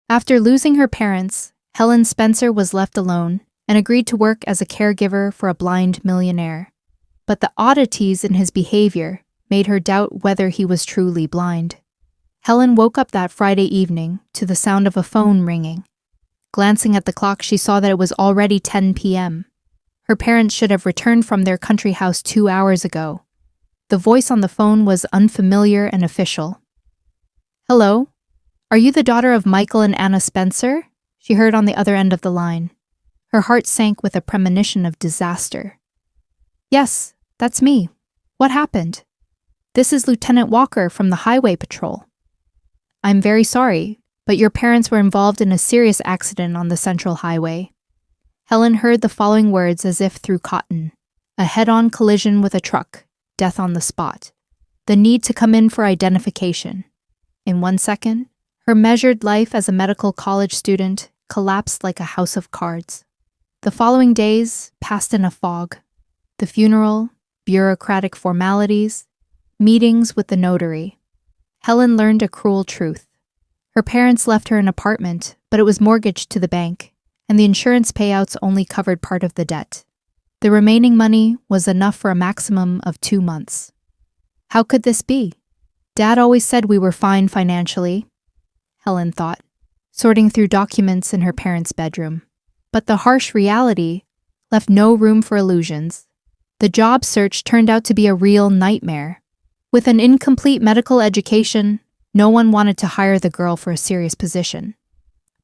After losing her parents, Helen Spencer was left alone and agreed to work as a caregiver for a blind millionaire. But the oddities in his behavior made her doubt whether he was truly blind. Helen woke up that Friday evening to the sound of a phone ringing. Glancing at the clock, she saw that it was already 10 p.m. Her parents should have returned from their country house 2 hours ago. The voice on the phone was unfamiliar and official. "Hello? Are you the daughter of Michael and Anna Spencer?" she heard on the other end of the line. Her heart sank with a premonition of disaster. "Yes, that's me. What happened?" "This is Lieutenant Walker from the Highway Patrol." "I'm very sorry, but your parents were involved in a serious accident on the Central Highway." Helen heard the following words as if through cotton. A head-on collision with a truck, death on the spot. The need to come in for identification. In 1 second, her measured life as a medical college student collapsed like a house of cards. The following days passed in a fog. The funeral, bureaucratic formalities, meetings with the notary. Helen learned a cruel truth. Her parents left her an apartment, but it was mortgaged to the bank, and the insurance payouts only covered part of the debt. The remaining money was enough for a maximum of 2 months. How could this be? Dad always said we were fine financially, Helen thought, sorting through documents in her parents' bedroom. But the harsh reality left no room for illusions. The job search turned out to be a real nightmare. With an incomplete medical education, no one wanted to hire the girl for a serious position.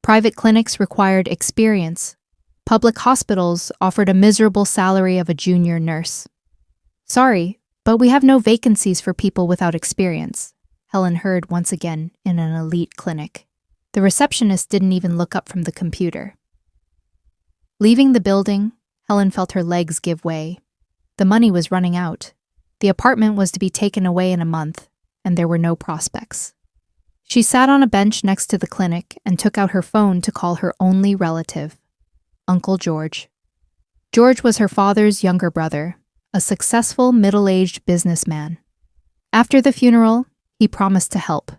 Private clinics required experience. Public hospitals offered a miserable salary of a junior nurse. "Sorry, but we have no vacancies for people without experience," Helen heard once again in an elite clinic. The receptionist didn't even look up from the computer. Leaving the building, Helen felt her legs give way. The money was running out. The apartment was to be taken away in a month, and there were no prospects. She sat on a bench next to the clinic and took out her phone to call her only relative, Uncle George. George was her father's younger brother, a successful middle-aged businessman. After the funeral, he promised to help,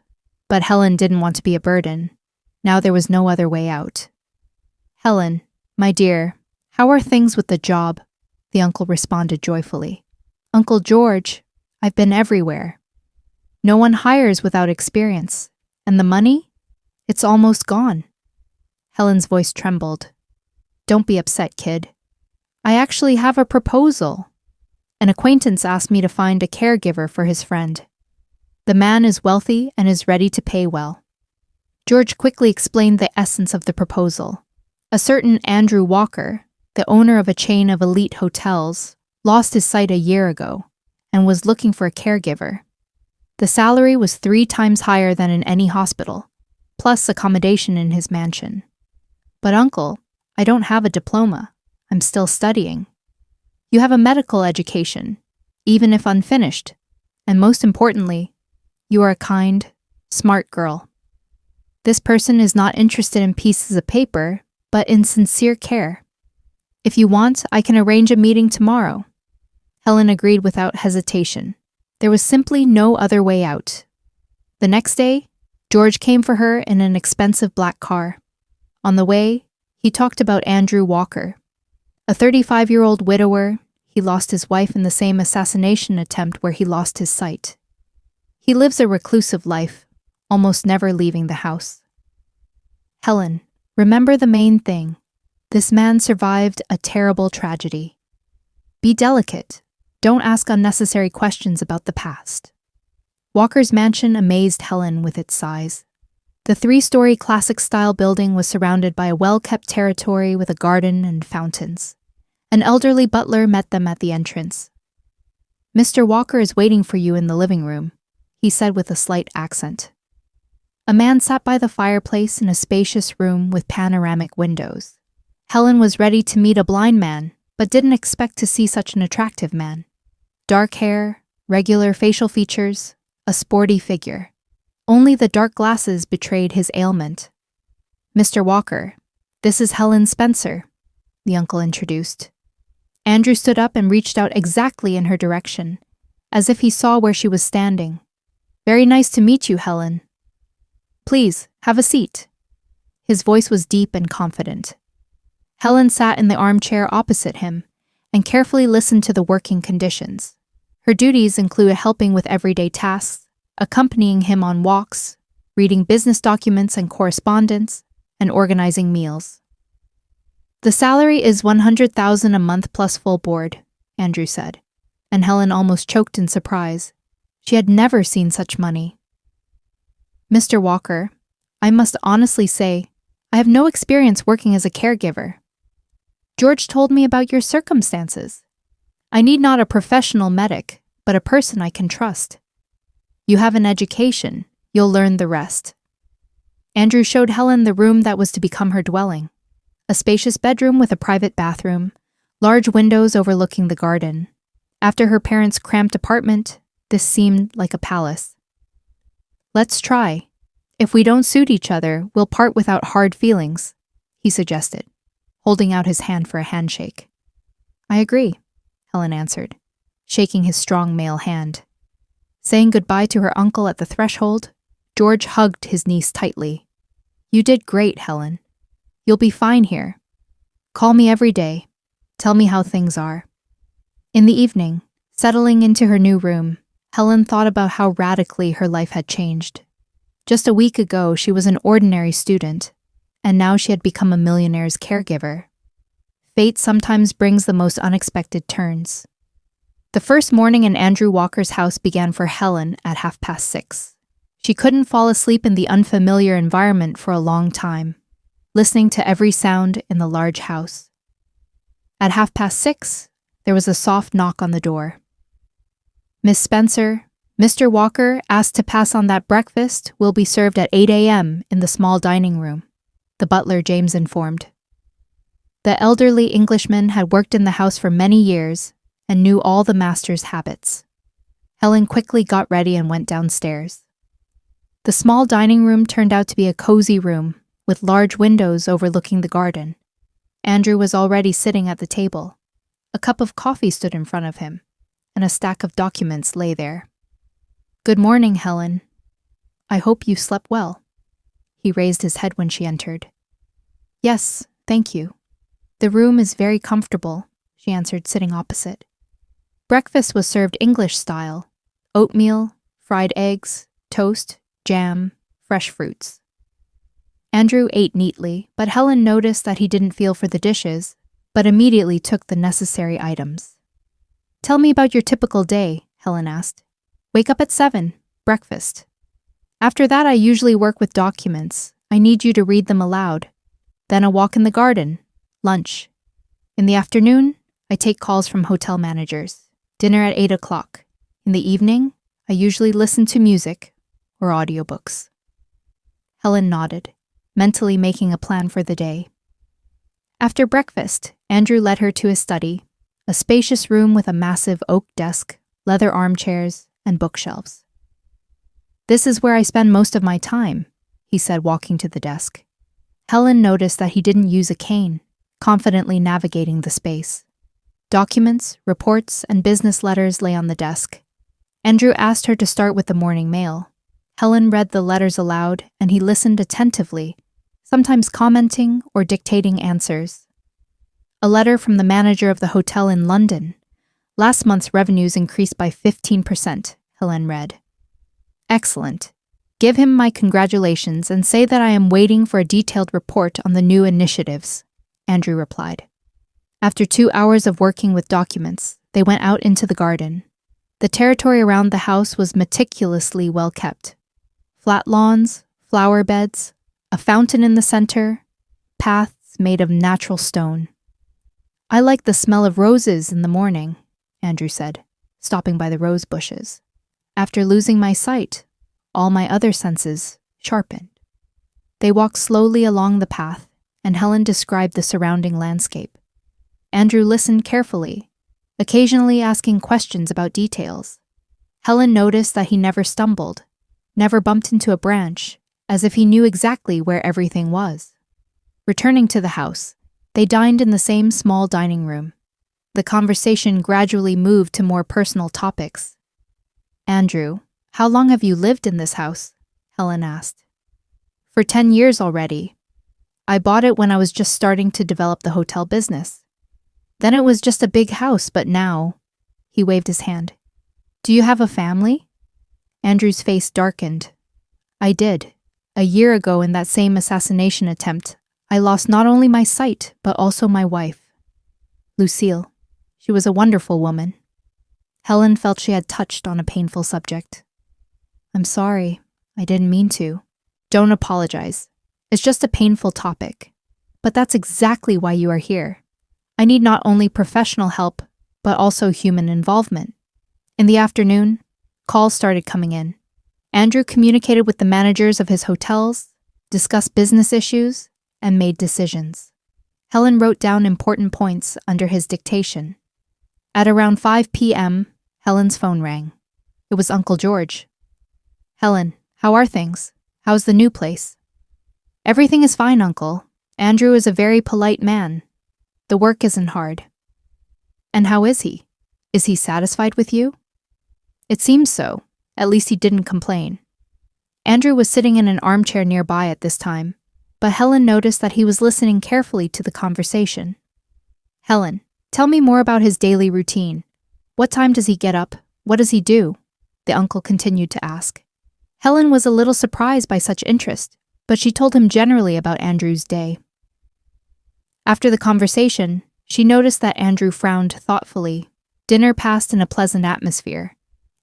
but Helen didn't want to be a burden. Now there was no other way out. "Helen, my dear, how are things with the job?" the uncle responded joyfully. "Uncle George, I've been everywhere. No one hires without experience. And the money? It's almost gone." Helen's voice trembled. "Don't be upset, kid. I actually have a proposal. An acquaintance asked me to find a caregiver for his friend. The man is wealthy and is ready to pay well." George quickly explained the essence of the proposal. A certain Andrew Walker, the owner of a chain of elite hotels, lost his sight a year ago and was looking for a caregiver. The salary was 3 times higher than in any hospital, plus accommodation in his mansion. "But uncle, I don't have a diploma. I'm still studying." "You have a medical education, even if unfinished, and most importantly, you are a kind, smart girl. This person is not interested in pieces of paper, but in sincere care. If you want, I can arrange a meeting tomorrow." Helen agreed without hesitation. There was simply no other way out. The next day, George came for her in an expensive black car. On the way, he talked about Andrew Walker. A 35-year-old widower, he lost his wife in the same assassination attempt where he lost his sight. He lives a reclusive life, almost never leaving the house. "Helen, remember the main thing. This man survived a terrible tragedy. Be delicate. Don't ask unnecessary questions about the past." Walker's mansion amazed Helen with its size. The 3-story classic-style building was surrounded by a well-kept territory with a garden and fountains. An elderly butler met them at the entrance. "Mr. Walker is waiting for you in the living room," he said with a slight accent. A man sat by the fireplace in a spacious room with panoramic windows. Helen was ready to meet a blind man, but didn't expect to see such an attractive man. Dark hair, regular facial features, a sporty figure. Only the dark glasses betrayed his ailment. "Mr. Walker, this is Helen Spencer," the uncle introduced. Andrew stood up and reached out exactly in her direction, as if he saw where she was standing. "Very nice to meet you, Helen. Please, have a seat." His voice was deep and confident. Helen sat in the armchair opposite him and carefully listened to the working conditions. Her duties included helping with everyday tasks, accompanying him on walks, reading business documents and correspondence, and organizing meals. "The salary is $100,000 a month plus full board," Andrew said, and Helen almost choked in surprise. She had never seen such money. "Mr. Walker, I must honestly say, I have no experience working as a caregiver. George told me about your circumstances. I need not a professional medic, but a person I can trust. You have an education, you'll learn the rest." Andrew showed Helen the room that was to become her dwelling. A spacious bedroom with a private bathroom, large windows overlooking the garden. After her parents' cramped apartment, this seemed like a palace. "Let's try. If we don't suit each other, we'll part without hard feelings," he suggested, holding out his hand for a handshake. "I agree," Helen answered, shaking his strong male hand. Saying goodbye to her uncle at the threshold, George hugged his niece tightly. "You did great, Helen. You'll be fine here. Call me every day. Tell me how things are." In the evening, settling into her new room, Helen thought about how radically her life had changed. Just a week ago, she was an ordinary student, and now she had become a millionaire's caregiver. Fate sometimes brings the most unexpected turns. The first morning in Andrew Walker's house began for Helen at 6:30. She couldn't fall asleep in the unfamiliar environment for a long time, listening to every sound in the large house. At 6:30, there was a soft knock on the door. "Miss Spencer, Mr. Walker asked to pass on that breakfast will be served at 8 a.m. in the small dining room," the butler James informed. The elderly Englishman had worked in the house for many years and knew all the master's habits. Helen quickly got ready and went downstairs. The small dining room turned out to be a cozy room with large windows overlooking the garden. Andrew was already sitting at the table. A cup of coffee stood in front of him, and a stack of documents lay there. "Good morning, Helen. I hope you slept well." He raised his head when she entered. "Yes, thank you. The room is very comfortable," she answered, sitting opposite. Breakfast was served English style: oatmeal, fried eggs, toast, jam, fresh fruits. Andrew ate neatly, but Helen noticed that he didn't feel for the dishes, but immediately took the necessary items. "Tell me about your typical day," Helen asked. "Wake up at 7, breakfast. After that, I usually work with documents. I need you to read them aloud. Then a walk in the garden, lunch. In the afternoon, I take calls from hotel managers. Dinner at 8 o'clock. In the evening, I usually listen to music or audiobooks." Helen nodded, mentally making a plan for the day. After breakfast, Andrew led her to his study, a spacious room with a massive oak desk, leather armchairs, and bookshelves. "This is where I spend most of my time," he said, walking to the desk. Helen noticed that he didn't use a cane, confidently navigating the space. Documents, reports, and business letters lay on the desk. Andrew asked her to start with the morning mail. Helen read the letters aloud, and he listened attentively, sometimes commenting or dictating answers. A letter from the manager of the hotel in London. "Last month's revenues increased by 15%, Helen read. "Excellent. Give him my congratulations and say that I am waiting for a detailed report on the new initiatives," Andrew replied. After 2 hours of working with documents, they went out into the garden. The territory around the house was meticulously well kept. Flat lawns, flower beds, a fountain in the center, paths made of natural stone. "I like the smell of roses in the morning," Andrew said, stopping by the rose bushes. "After losing my sight, all my other senses sharpened." They walked slowly along the path, and Helen described the surrounding landscape. Andrew listened carefully, occasionally asking questions about details. Helen noticed that he never stumbled, never bumped into a branch, as if he knew exactly where everything was. Returning to the house, they dined in the same small dining room. The conversation gradually moved to more personal topics. "Andrew, how long have you lived in this house?" Helen asked. "For 10 years already. I bought it when I was just starting to develop the hotel business. Then it was just a big house, but now—" He waved his hand. "Do you have a family?" Andrew's face darkened. "I did. A year ago in that same assassination attempt, I lost not only my sight, but also my wife. Lucille. She was a wonderful woman." Helen felt she had touched on a painful subject. "I'm sorry. I didn't mean to." "Don't apologize. It's just a painful topic. But that's exactly why you are here. I need not only professional help, but also human involvement." In the afternoon, calls started coming in. Andrew communicated with the managers of his hotels, discussed business issues, and made decisions. Helen wrote down important points under his dictation. At around 5 p.m., Helen's phone rang. It was Uncle George. "Helen, how are things? How's the new place?" "Everything is fine, Uncle. Andrew is a very polite man. The work isn't hard." "And how is he? Is he satisfied with you?" "It seems so. At least he didn't complain." Andrew was sitting in an armchair nearby at this time, but Helen noticed that he was listening carefully to the conversation. "Helen, tell me more about his daily routine. What time does he get up? What does he do?" the uncle continued to ask. Helen was a little surprised by such interest, but she told him generally about Andrew's day. After the conversation, she noticed that Andrew frowned thoughtfully. Dinner passed in a pleasant atmosphere.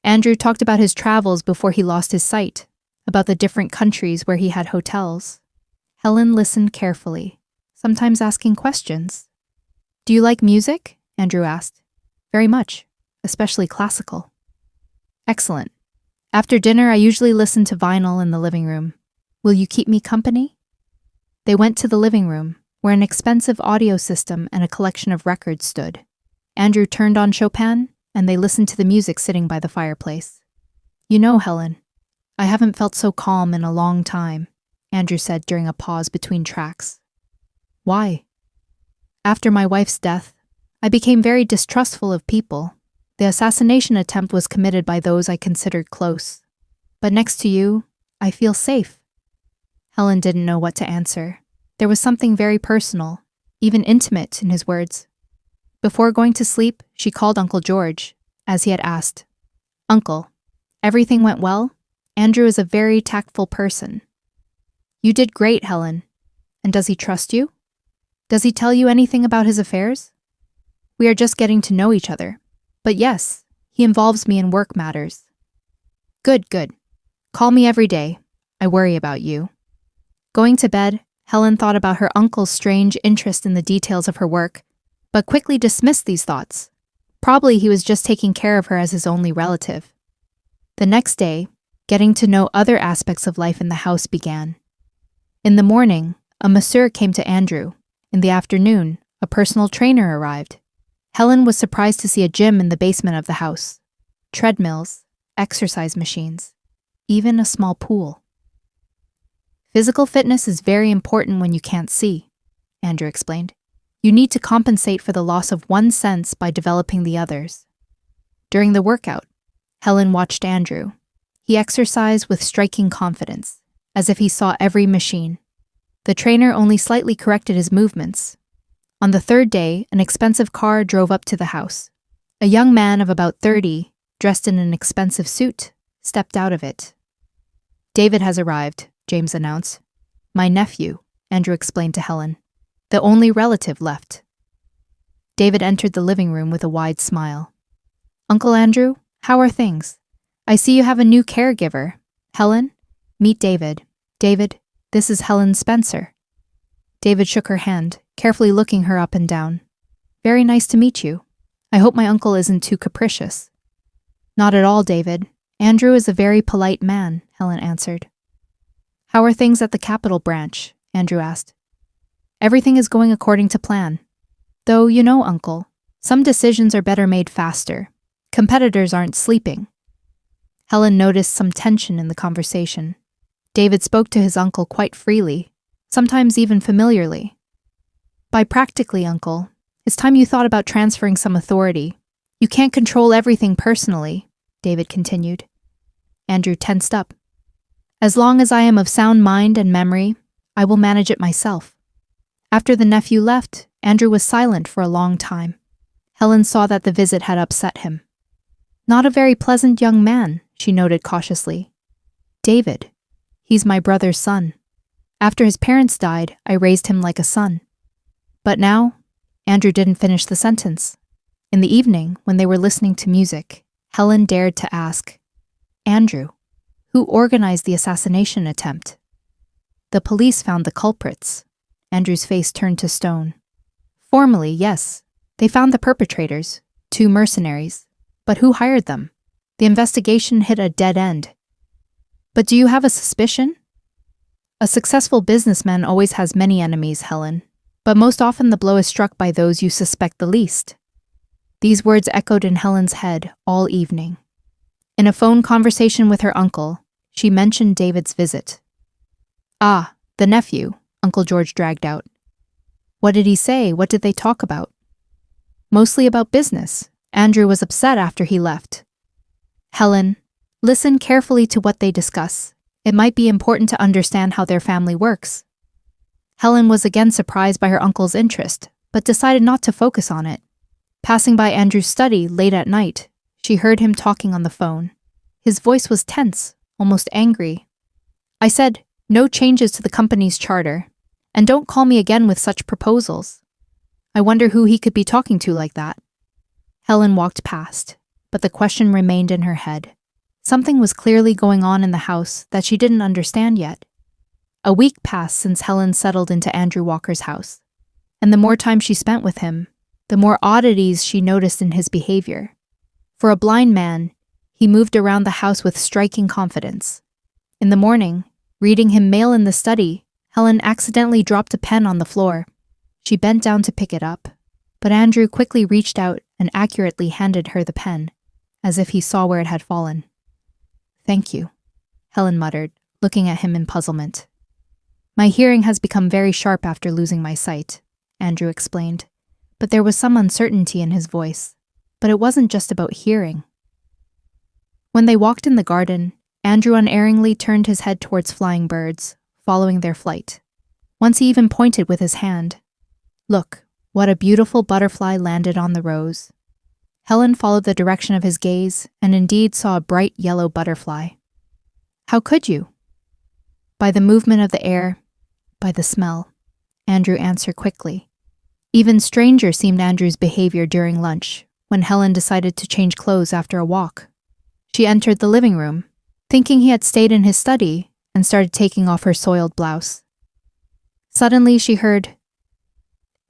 Andrew talked about his travels before he lost his sight, about the different countries where he had hotels. Helen listened carefully, sometimes asking questions. "Do you like music?" Andrew asked. "Very much, especially classical." "Excellent. After dinner, I usually listen to vinyl in the living room. Will you keep me company?" They went to the living room, where an expensive audio system and a collection of records stood. Andrew turned on Chopin, and they listened to the music sitting by the fireplace. "You know, Helen, I haven't felt so calm in a long time," Andrew said during a pause between tracks. "Why?" "After my wife's death, I became very distrustful of people. The assassination attempt was committed by those I considered close. But next to you, I feel safe." Helen didn't know what to answer. There was something very personal, even intimate in his words. Before going to sleep, she called Uncle George, as he had asked. "Uncle, everything went well? Andrew is a very tactful person." "You did great, Helen. And does he trust you? Does he tell you anything about his affairs?" "We are just getting to know each other. But yes, he involves me in work matters." Good. Call me every day. I worry about you." Going to bed, Helen thought about her uncle's strange interest in the details of her work, but quickly dismissed these thoughts. Probably he was just taking care of her as his only relative. The next day, getting to know other aspects of life in the house began. In the morning, a masseur came to Andrew. In the afternoon, a personal trainer arrived. Helen was surprised to see a gym in the basement of the house. Treadmills, exercise machines, even a small pool. "Physical fitness is very important when you can't see," Andrew explained. "You need to compensate for the loss of one sense by developing the others." During the workout, Helen watched Andrew. He exercised with striking confidence, as if he saw every machine. The trainer only slightly corrected his movements. On the third day, an expensive car drove up to the house. A young man of about 30, dressed in an expensive suit, stepped out of it. "David has arrived," James announced. "My nephew," Andrew explained to Helen. "The only relative left." David entered the living room with a wide smile. "Uncle Andrew, how are things? I see you have a new caregiver. Helen, meet David. David, this is Helen Spencer." David shook her hand, carefully looking her up and down. "Very nice to meet you. I hope my uncle isn't too capricious." "Not at all, David. Andrew is a very polite man," Helen answered. "How are things at the Capital branch?" Andrew asked. "Everything is going according to plan. Though, you know, Uncle, some decisions are better made faster. Competitors aren't sleeping." Helen noticed some tension in the conversation. David spoke to his uncle quite freely, sometimes even familiarly. "By practically, Uncle, it's time you thought about transferring some authority. You can't control everything personally," David continued. Andrew tensed up. "As long as I am of sound mind and memory, I will manage it myself." After the nephew left, Andrew was silent for a long time. Helen saw that the visit had upset him. "Not a very pleasant young man," she noted cautiously. "David. He's my brother's son. After his parents died, I raised him like a son. But now," Andrew didn't finish the sentence. In the evening, when they were listening to music, Helen dared to ask, "Andrew, who organized the assassination attempt?" "The police found the culprits." Andrew's face turned to stone. "Formally, yes. They found the perpetrators, 2 mercenaries. But who hired them? The investigation hit a dead end." "But do you have a suspicion?" "A successful businessman always has many enemies, Helen. But most often the blow is struck by those you suspect the least." These words echoed in Helen's head all evening. In a phone conversation with her uncle, she mentioned David's visit. "Ah, the nephew," Uncle George dragged out. "What did he say? What did they talk about?" "Mostly about business. Andrew was upset after he left." "Helen, listen carefully to what they discuss. It might be important to understand how their family works." Helen was again surprised by her uncle's interest, but decided not to focus on it. Passing by Andrew's study late at night, she heard him talking on the phone. His voice was tense, almost angry. "I said, no changes to the company's charter, and don't call me again with such proposals." I wonder who he could be talking to like that. Helen walked past, but the question remained in her head. Something was clearly going on in the house that she didn't understand yet. A week passed since Helen settled into Andrew Walker's house, and the more time she spent with him, the more oddities she noticed in his behavior. For a blind man, he moved around the house with striking confidence. In the morning, reading him mail in the study, Helen accidentally dropped a pen on the floor. She bent down to pick it up, but Andrew quickly reached out and accurately handed her the pen, as if he saw where it had fallen. "Thank you," Helen muttered, looking at him in puzzlement. "My hearing has become very sharp after losing my sight," Andrew explained, but there was some uncertainty in his voice. But it wasn't just about hearing. When they walked in the garden, Andrew unerringly turned his head towards flying birds, following their flight. Once he even pointed with his hand. "Look, what a beautiful butterfly landed on the rose." Helen followed the direction of his gaze and indeed saw a bright yellow butterfly. "How could you?" "By the movement of the air, by the smell," Andrew answered quickly. Even stranger seemed Andrew's behavior during lunch, when Helen decided to change clothes after a walk. She entered the living room, thinking he had stayed in his study, and started taking off her soiled blouse. Suddenly she heard,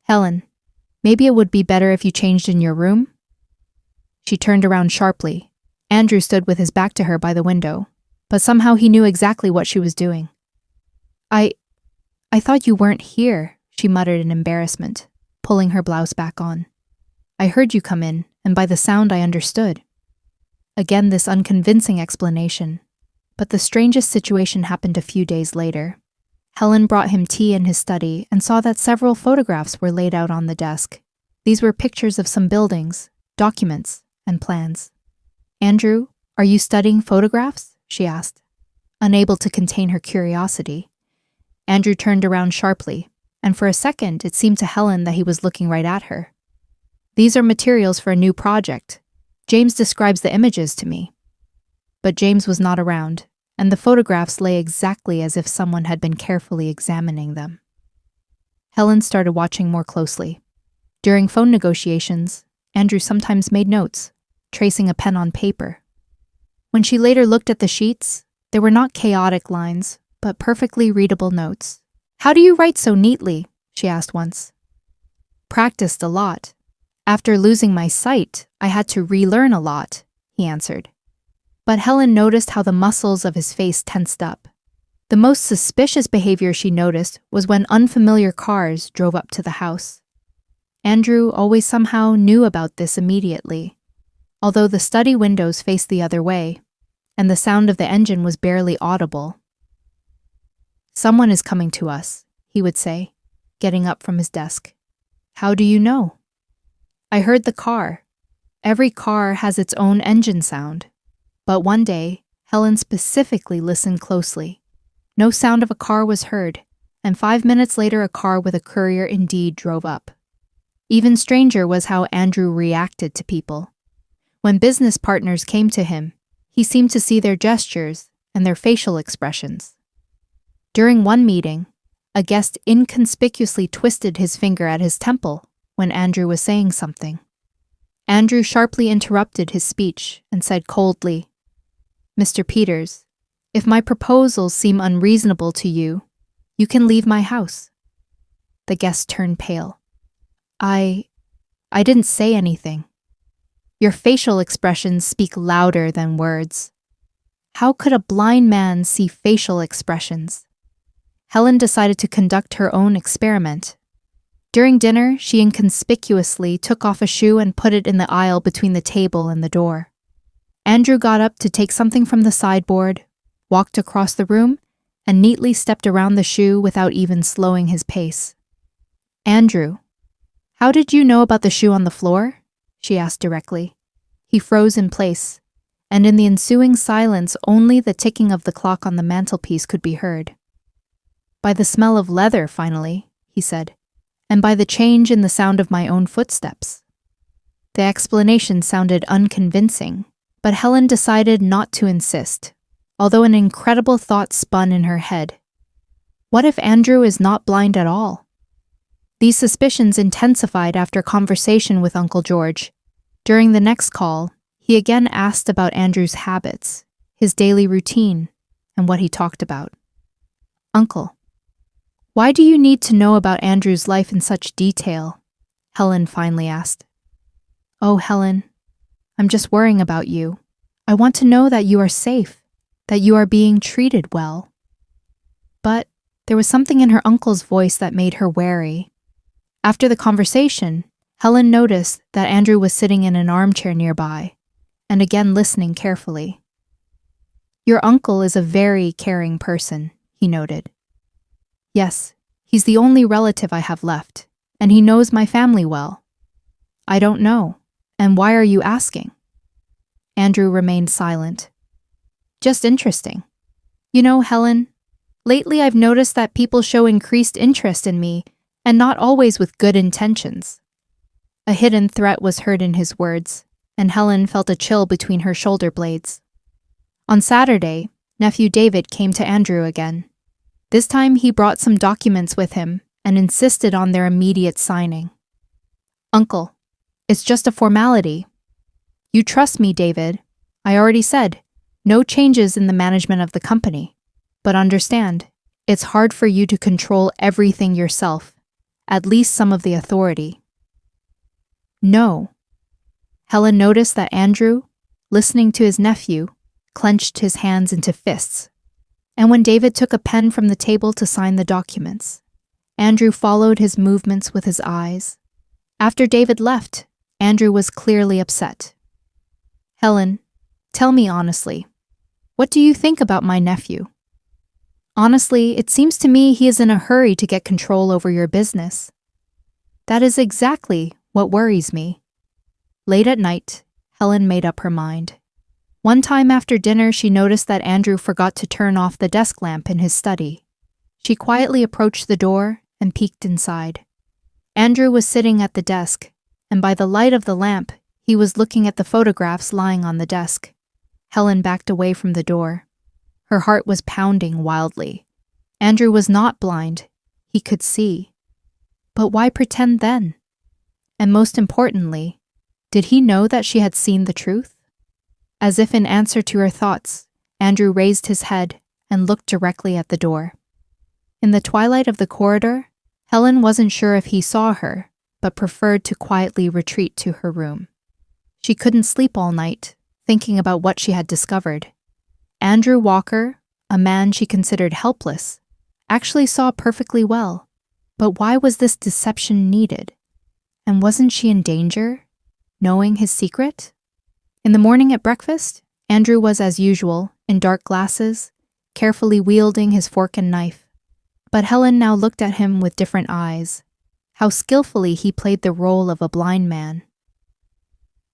"Helen, maybe it would be better if you changed in your room?" She turned around sharply. Andrew stood with his back to her by the window, but somehow he knew exactly what she was doing. I thought you weren't here," she muttered in embarrassment, pulling her blouse back on. "I heard you come in, and by the sound I understood." Again this unconvincing explanation, but the strangest situation happened a few days later. Helen brought him tea in his study and saw that several photographs were laid out on the desk. These were pictures of some buildings, documents, and plans. "Andrew, are you studying photographs?" she asked, unable to contain her curiosity. Andrew turned around sharply, and for a second it seemed to Helen that he was looking right at her. "These are materials for a new project. James describes the images to me." But James was not around, and the photographs lay exactly as if someone had been carefully examining them. Helen started watching more closely. During phone negotiations, Andrew sometimes made notes, tracing a pen on paper. When she later looked at the sheets, there were not chaotic lines, but perfectly readable notes. "How do you write so neatly?" she asked once. "Practiced a lot. After losing my sight, I had to relearn a lot," he answered. But Helen noticed how the muscles of his face tensed up. The most suspicious behavior she noticed was when unfamiliar cars drove up to the house. Andrew always somehow knew about this immediately, although the study windows faced the other way, and the sound of the engine was barely audible. "Someone is coming to us," he would say, getting up from his desk. "How do you know?" "I heard the car. Every car has its own engine sound." But one day, Helen specifically listened closely. No sound of a car was heard, and 5 minutes later a car with a courier indeed drove up. Even stranger was how Andrew reacted to people. When business partners came to him, he seemed to see their gestures and their facial expressions. During one meeting, a guest inconspicuously twisted his finger at his temple when Andrew was saying something. Andrew sharply interrupted his speech and said coldly, "Mr. Peters, if my proposals seem unreasonable to you, you can leave my house." The guest turned pale. I didn't say anything. Your facial expressions speak louder than words. How could a blind man see facial expressions? Helen decided to conduct her own experiment. During dinner, she inconspicuously took off a shoe and put it in the aisle between the table and the door. Andrew got up to take something from the sideboard, walked across the room, and neatly stepped around the shoe without even slowing his pace. "Andrew, how did you know about the shoe on the floor?" she asked directly. He froze in place, and in the ensuing silence only the ticking of the clock on the mantelpiece could be heard. "By the smell of leather, finally," he said, "and by the change in the sound of my own footsteps." The explanation sounded unconvincing, but Helen decided not to insist, although an incredible thought spun in her head. What if Andrew is not blind at all? These suspicions intensified after conversation with Uncle George. During the next call, he again asked about Andrew's habits, his daily routine, and what he talked about. "Uncle, why do you need to know about Andrew's life in such detail?" Helen finally asked. "Oh, Helen, I'm just worrying about you. I want to know that you are safe, that you are being treated well." But there was something in her uncle's voice that made her wary. After the conversation, Helen noticed that Andrew was sitting in an armchair nearby, and again listening carefully. "Your uncle is a very caring person," he noted. "Yes, he's the only relative I have left, and he knows my family well." "I don't know, and why are you asking?" Andrew remained silent. "Just interesting. You know, Helen, lately I've noticed that people show increased interest in me, and not always with good intentions." A hidden threat was heard in his words, and Helen felt a chill between her shoulder blades. On Saturday, nephew David came to Andrew again. This time he brought some documents with him and insisted on their immediate signing. "Uncle, it's just a formality. You trust me, David. I already said, no changes in the management of the company. But understand, it's hard for you to control everything yourself, at least some of the authority." "No." Helen noticed that Andrew, listening to his nephew, clenched his hands into fists. And when David took a pen from the table to sign the documents, Andrew followed his movements with his eyes. After David left, Andrew was clearly upset. "Helen, tell me honestly, what do you think about my nephew?" "Honestly, it seems to me he is in a hurry to get control over your business." "That is exactly what worries me." Late at night, Helen made up her mind. One time after dinner, she noticed that Andrew forgot to turn off the desk lamp in his study. She quietly approached the door and peeked inside. Andrew was sitting at the desk, and by the light of the lamp, he was looking at the photographs lying on the desk. Helen backed away from the door. Her heart was pounding wildly. Andrew was not blind. He could see. But why pretend then? And most importantly, did he know that she had seen the truth? As if in answer to her thoughts, Andrew raised his head and looked directly at the door. In the twilight of the corridor, Helen wasn't sure if he saw her, but preferred to quietly retreat to her room. She couldn't sleep all night, thinking about what she had discovered. Andrew Walker, a man she considered helpless, actually saw perfectly well. But why was this deception needed? And wasn't she in danger, knowing his secret? In the morning at breakfast, Andrew was as usual, in dark glasses, carefully wielding his fork and knife. But Helen now looked at him with different eyes. How skillfully he played the role of a blind man.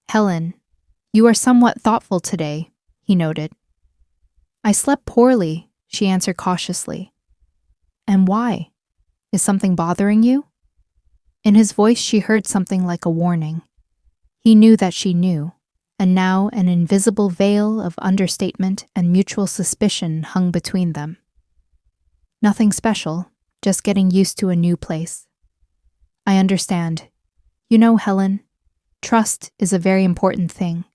"Helen, you are somewhat thoughtful today," he noted. "I slept poorly," she answered cautiously. "And why?" Is something bothering you?" In his voice she heard something like a warning. He knew that she knew, and now an invisible veil of understatement and mutual suspicion hung between them. "Nothing special, just getting used to a new place." "I understand. You know, Helen, trust is a very important thing,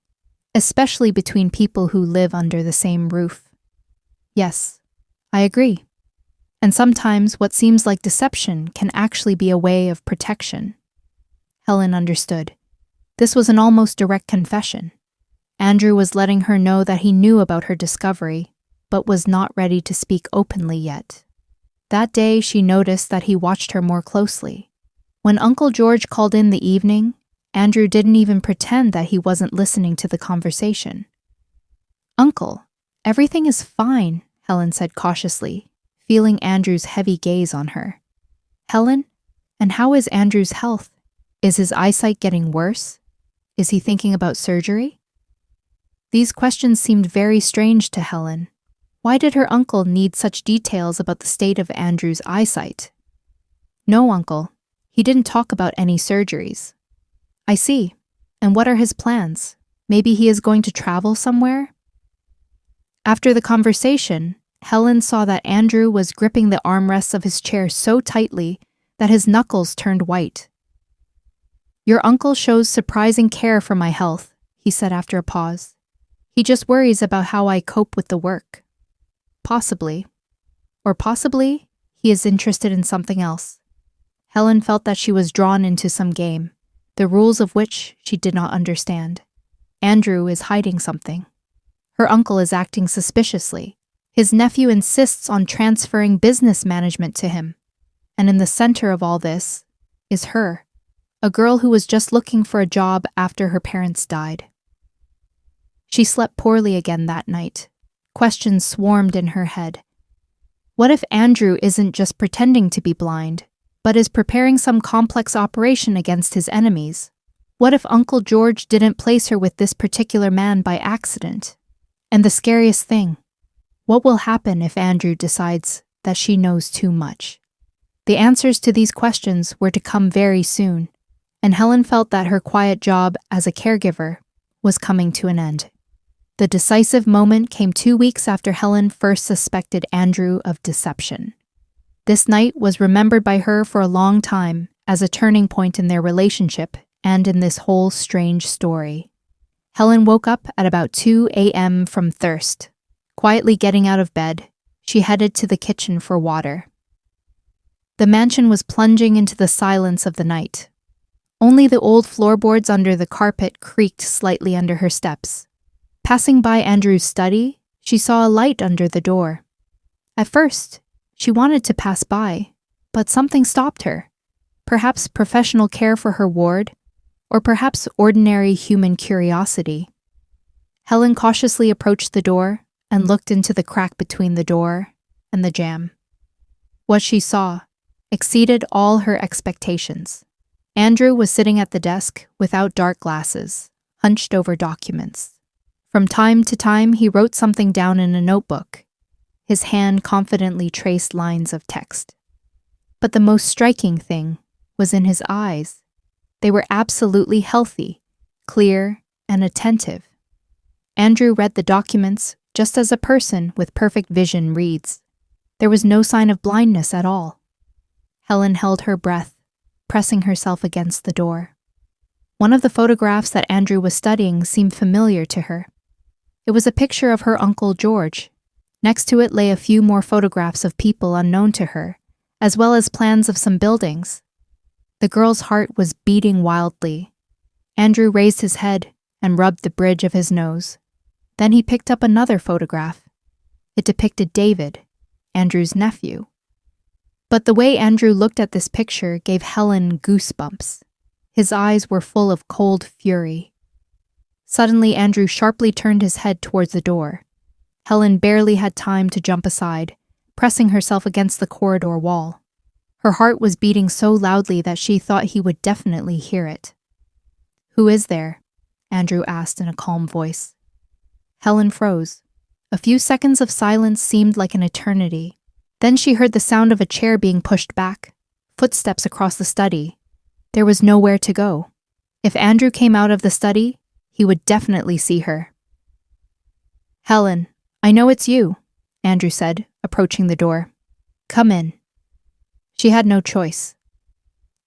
especially between people who live under the same roof." "Yes, I agree. And sometimes what seems like deception can actually be a way of protection." Helen understood. This was an almost direct confession. Andrew was letting her know that he knew about her discovery, but was not ready to speak openly yet. That day she noticed that he watched her more closely. When Uncle George called in the evening, Andrew didn't even pretend that he wasn't listening to the conversation. "Uncle, everything is fine," Helen said cautiously, feeling Andrew's heavy gaze on her. "Helen, and how is Andrew's health? Is his eyesight getting worse? Is he thinking about surgery?" These questions seemed very strange to Helen. Why did her uncle need such details about the state of Andrew's eyesight? "No, Uncle. He didn't talk about any surgeries." "I see. And what are his plans? Maybe he is going to travel somewhere?" After the conversation, Helen saw that Andrew was gripping the armrests of his chair so tightly that his knuckles turned white. "Your uncle shows surprising care for my health," he said after a pause. "He just worries about how I cope with the work." Possibly. Or possibly, he is interested in something else. Helen felt that she was drawn into some game, the rules of which she did not understand. Andrew is hiding something. Her uncle is acting suspiciously. His nephew insists on transferring business management to him. And in the center of all this is her, a girl who was just looking for a job after her parents died. She slept poorly again that night. Questions swarmed in her head. What if Andrew isn't just pretending to be blind, but is preparing some complex operation against his enemies? What if Uncle George didn't place her with this particular man by accident? And the scariest thing, what will happen if Andrew decides that she knows too much? The answers to these questions were to come very soon, and Helen felt that her quiet job as a caregiver was coming to an end. The decisive moment came 2 weeks after Helen first suspected Andrew of deception. This night was remembered by her for a long time as a turning point in their relationship and in this whole strange story. Helen woke up at about 2 a.m. from thirst. Quietly getting out of bed, she headed to the kitchen for water. The mansion was plunging into the silence of the night. Only the old floorboards under the carpet creaked slightly under her steps. Passing by Andrew's study, she saw a light under the door. At first, she wanted to pass by, but something stopped her. Perhaps professional care for her ward, or perhaps ordinary human curiosity. Helen cautiously approached the door and looked into the crack between the door and the jamb. What she saw exceeded all her expectations. Andrew was sitting at the desk without dark glasses, hunched over documents. From time to time, he wrote something down in a notebook. His hand confidently traced lines of text. But the most striking thing was in his eyes. They were absolutely healthy, clear, and attentive. Andrew read the documents just as a person with perfect vision reads. There was no sign of blindness at all. Helen held her breath, pressing herself against the door. One of the photographs that Andrew was studying seemed familiar to her. It was a picture of her Uncle George. Next to it lay a few more photographs of people unknown to her, as well as plans of some buildings. The girl's heart was beating wildly. Andrew raised his head and rubbed the bridge of his nose. Then he picked up another photograph. It depicted David, Andrew's nephew. But the way Andrew looked at this picture gave Helen goosebumps. His eyes were full of cold fury. Suddenly, Andrew sharply turned his head towards the door. Helen barely had time to jump aside, pressing herself against the corridor wall. Her heart was beating so loudly that she thought he would definitely hear it. "Who is there?" Andrew asked in a calm voice. Helen froze. A few seconds of silence seemed like an eternity. Then she heard the sound of a chair being pushed back, footsteps across the study. There was nowhere to go. If Andrew came out of the study, he would definitely see her. "Helen, I know it's you," Andrew said, approaching the door. "Come in." She had no choice.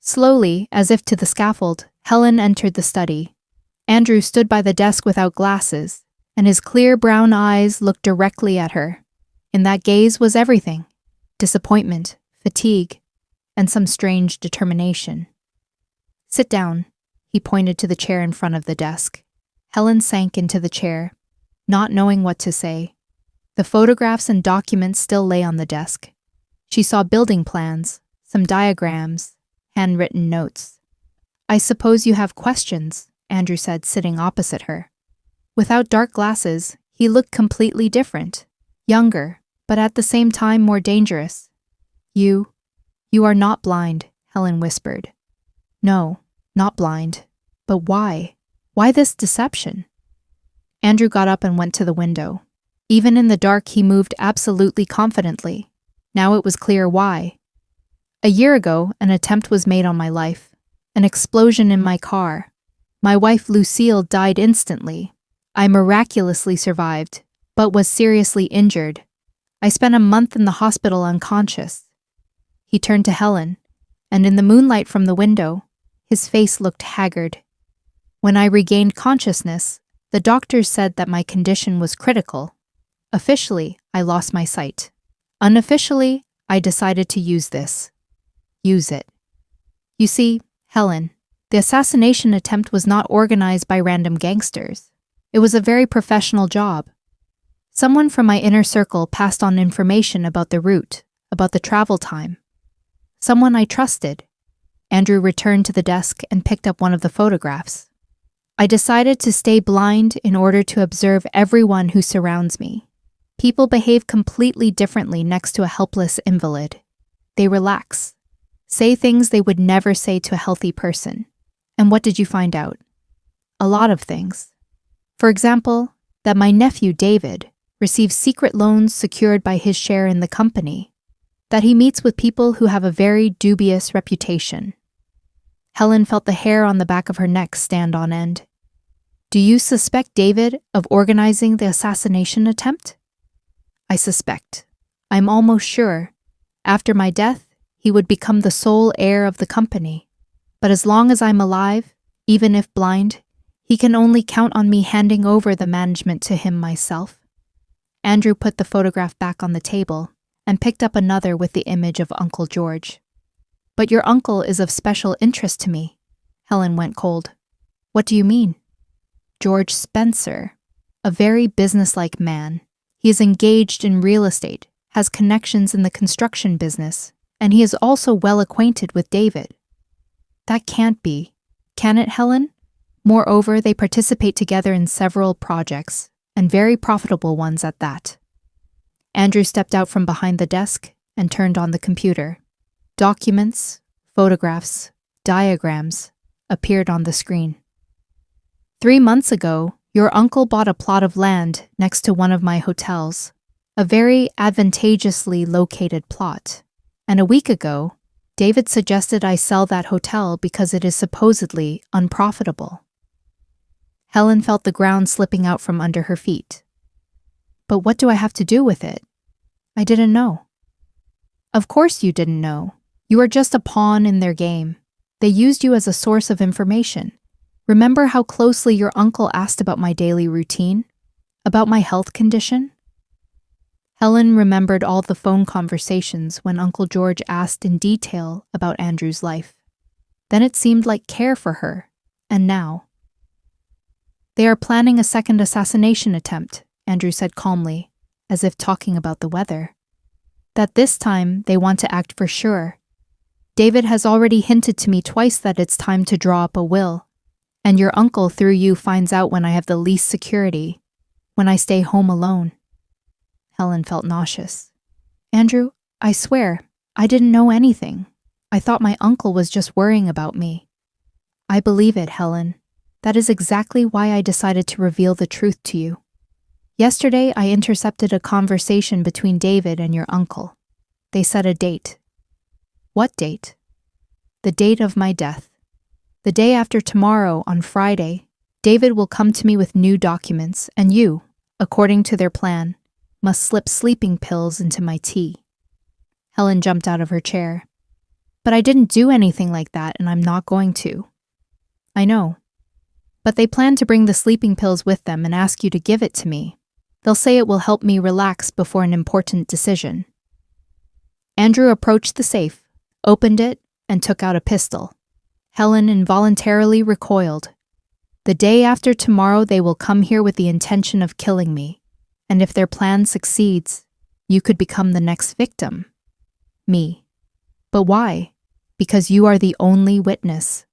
Slowly, as if to the scaffold, Helen entered the study. Andrew stood by the desk without glasses, and his clear brown eyes looked directly at her. In that gaze was everything: disappointment, fatigue, and some strange determination. "Sit down," he pointed to the chair in front of the desk. Helen sank into the chair, not knowing what to say. The photographs and documents still lay on the desk. She saw building plans, some diagrams, handwritten notes. "I suppose you have questions," Andrew said, sitting opposite her. Without dark glasses, he looked completely different, younger, but at the same time more dangerous. You are not blind," Helen whispered. "No, not blind. But why? Why this deception?" Andrew got up and went to the window. Even in the dark, he moved absolutely confidently. Now it was clear why. "A year ago, an attempt was made on my life. An explosion in my car. My wife Lucille died instantly. I miraculously survived, but was seriously injured. I spent a month in the hospital unconscious." He turned to Helen, and in the moonlight from the window, his face looked haggard. "When I regained consciousness, the doctors said that my condition was critical. Officially, I lost my sight. Unofficially, I decided to use this. Use it. You see, Helen, the assassination attempt was not organized by random gangsters. It was a very professional job. Someone from my inner circle passed on information about the route, about the travel time. Someone I trusted." Andrew returned to the desk and picked up one of the photographs. "I decided to stay blind in order to observe everyone who surrounds me. People behave completely differently next to a helpless invalid. They relax, say things they would never say to a healthy person. And what did you find out? A lot of things. For example, that my nephew David receives secret loans secured by his share in the company, that he meets with people who have a very dubious reputation." Helen felt the hair on the back of her neck stand on end. "Do you suspect David of organizing the assassination attempt?" "I suspect. I'm almost sure. After my death, he would become the sole heir of the company. But as long as I'm alive, even if blind, he can only count on me handing over the management to him myself." Andrew put the photograph back on the table and picked up another with the image of Uncle George. "But your uncle is of special interest to me." Helen went cold. "What do you mean?" "George Spencer, a very businesslike man. He is engaged in real estate, has connections in the construction business, and he is also well acquainted with David." "That can't be. Can it, Helen? Moreover, they participate together in several projects, and very profitable ones at that." Andrew stepped out from behind the desk and turned on the computer. Documents, photographs, diagrams appeared on the screen. 3 months ago, your uncle bought a plot of land next to one of my hotels, a very advantageously located plot. And a week ago, David suggested I sell that hotel because it is supposedly unprofitable." Helen felt the ground slipping out from under her feet. "But what do I have to do with it? I didn't know." "Of course you didn't know. You are just a pawn in their game. They used you as a source of information. Remember how closely your uncle asked about my daily routine? About my health condition?" Helen remembered all the phone conversations when Uncle George asked in detail about Andrew's life. Then it seemed like care for her, and now. "They are planning a second assassination attempt," Andrew said calmly, as if talking about the weather. "That this time they want to act for sure. David has already hinted to me twice that it's time to draw up a will, and your uncle through you finds out when I have the least security, when I stay home alone." Helen felt nauseous. "Andrew, I swear, I didn't know anything. I thought my uncle was just worrying about me." "I believe it, Helen. That is exactly why I decided to reveal the truth to you. Yesterday, I intercepted a conversation between David and your uncle. They set a date." "What date?" the date of my death. The day after tomorrow, on Friday, David will come to me with new documents, and you, according to their plan, must slip sleeping pills into my tea." Helen jumped out of her chair. "But I didn't do anything like that, and I'm not going to." "I know. But they plan to bring the sleeping pills with them and ask you to give it to me. They'll say it will help me relax before an important decision." Andrew approached the safe, opened it, and took out a pistol. Helen involuntarily recoiled. "The day after tomorrow they will come here with the intention of killing me, and if their plan succeeds, you could become the next victim. Me. But why? Because you are the only witness.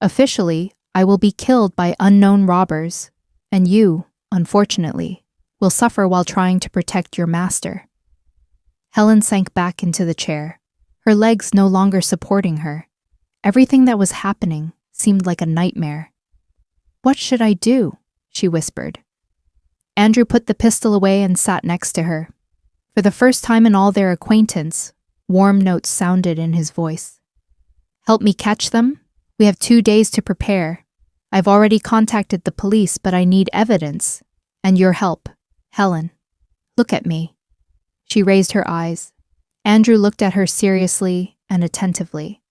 Officially, I will be killed by unknown robbers, and you, unfortunately, will suffer while trying to protect your master." Helen sank back into the chair, her legs no longer supporting her. Everything that was happening seemed like a nightmare. "What should I do?" she whispered. Andrew put the pistol away and sat next to her. For the first time in all their acquaintance, warm notes sounded in his voice. "Help me catch them? We have 2 days to prepare. I've already contacted the police, but I need evidence. And your help, Helen. Look at me." She raised her eyes. Andrew looked at her seriously and attentively.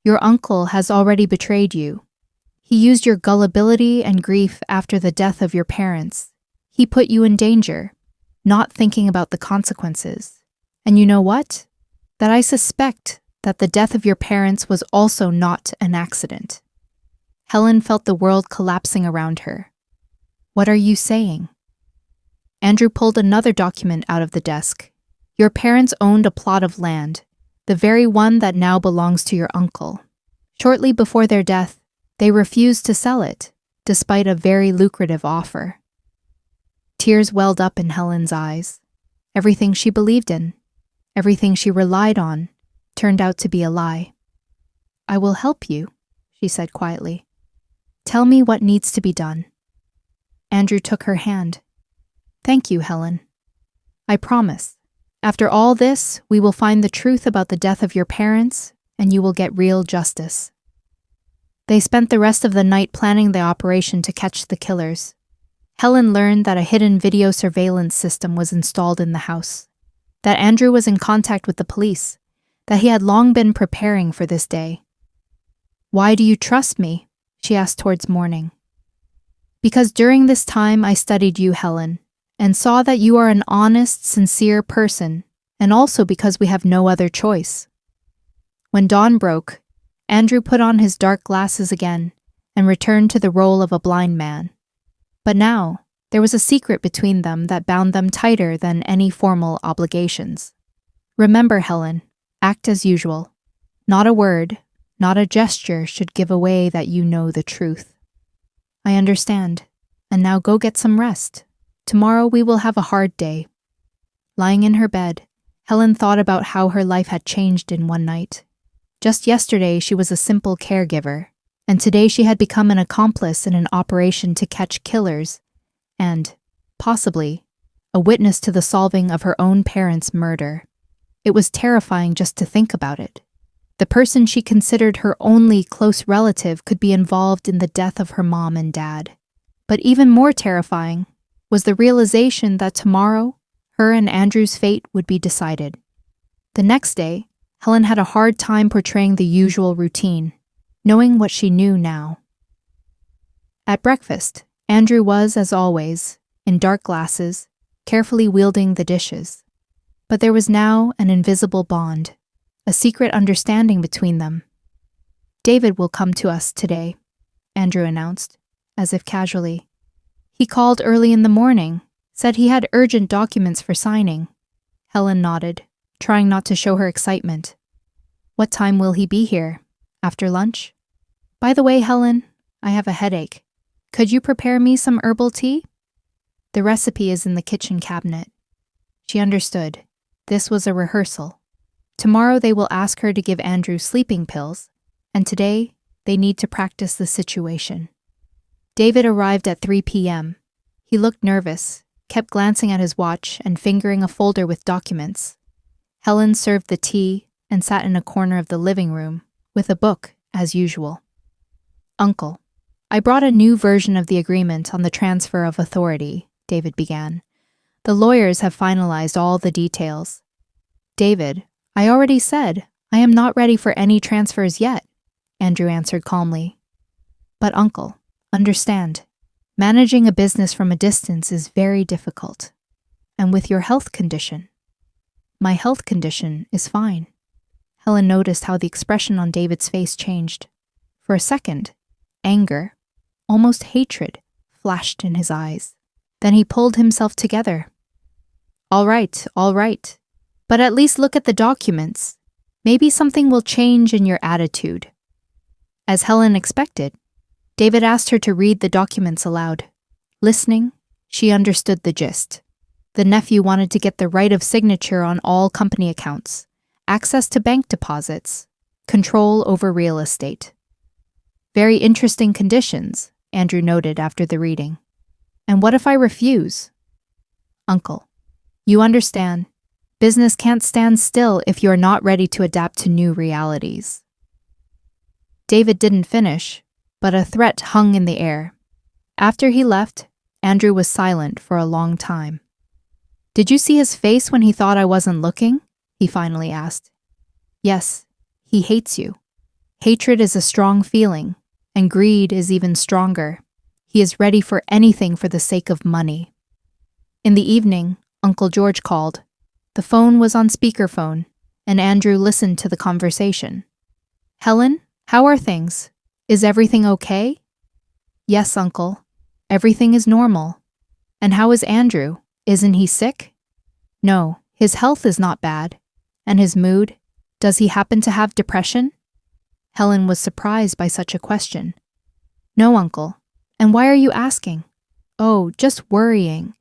"Your uncle has already betrayed you. He used your gullibility and grief after the death of your parents. He put you in danger, not thinking about the consequences. And you know what? That I suspect that the death of your parents was also not an accident." Helen felt the world collapsing around her. "What are you saying?" Andrew pulled another document out of the desk. "Your parents owned a plot of land, the very one that now belongs to your uncle. Shortly before their death, they refused to sell it, despite a very lucrative offer." Tears welled up in Helen's eyes. Everything she believed in, everything she relied on, turned out to be a lie. "I will help you," she said quietly. "Tell me what needs to be done." Andrew took her hand. "Thank you, Helen. I promise. After all this, we will find the truth about the death of your parents, and you will get real justice." They spent the rest of the night planning the operation to catch the killers. Helen learned that a hidden video surveillance system was installed in the house, that Andrew was in contact with the police, that he had long been preparing for this day. "Why do you trust me?" she asked towards morning. "Because during this time I studied you, Helen, and saw that you are an honest, sincere person, and also because we have no other choice." When dawn broke, Andrew put on his dark glasses again and returned to the role of a blind man. But now, there was a secret between them that bound them tighter than any formal obligations. "Remember, Helen, act as usual. Not a word, not a gesture should give away that you know the truth." "I understand. And now go get some rest. Tomorrow we will have a hard day." Lying in her bed, Helen thought about how her life had changed in one night. Just yesterday she was a simple caregiver, and today she had become an accomplice in an operation to catch killers, and, possibly, a witness to the solving of her own parents' murder. It was terrifying just to think about it. The person she considered her only close relative could be involved in the death of her mom and dad. But even more terrifying was the realization that tomorrow, her and Andrew's fate would be decided. The next day, Helen had a hard time portraying the usual routine, knowing what she knew now. At breakfast, Andrew was, as always, in dark glasses, carefully wielding the dishes. But there was now an invisible bond, a secret understanding between them. "David will come to us today," Andrew announced, as if casually. "He called early in the morning, said he had urgent documents for signing." Helen nodded, trying not to show her excitement. "What time will he be here? After lunch? By the way, Helen, I have a headache. Could you prepare me some herbal tea?" The recipe is in the kitchen cabinet. She understood. This was a rehearsal. Tomorrow they will ask her to give Andrew sleeping pills, and today they need to practice the situation. David arrived at 3 p.m. He looked nervous, kept glancing at his watch and fingering a folder with documents. Helen served the tea and sat in a corner of the living room, with a book, as usual. "Uncle, I brought a new version of the agreement on the transfer of authority," David began. "The lawyers have finalized all the details." "David, I already said I am not ready for any transfers yet," Andrew answered calmly. "But uncle, understand, managing a business from a distance is very difficult. And with your health condition." "My health condition is fine." Helen noticed how the expression on David's face changed. For a second, anger, almost hatred, flashed in his eyes. Then he pulled himself together. All right. But at least look at the documents. Maybe something will change in your attitude." As Helen expected, David asked her to read the documents aloud. Listening, she understood the gist. The nephew wanted to get the right of signature on all company accounts, access to bank deposits, control over real estate. "Very interesting conditions," Andrew noted after the reading. "And what if I refuse?" "Uncle, you understand, business can't stand still if you're not ready to adapt to new realities." David didn't finish, but a threat hung in the air. After he left, Andrew was silent for a long time. "Did you see his face when he thought I wasn't looking?" he finally asked. "Yes, he hates you. Hatred is a strong feeling, and greed is even stronger. He is ready for anything for the sake of money." In the evening, Uncle George called. The phone was on speakerphone, and Andrew listened to the conversation. "Helen, how are things? Is everything okay?" "Yes, Uncle. Everything is normal." "And how is Andrew? Isn't he sick?" "No, his health is not bad. And his mood? Does he happen to have depression?" Helen was surprised by such a question. "No, Uncle. And why are you asking?" "Oh, just worrying.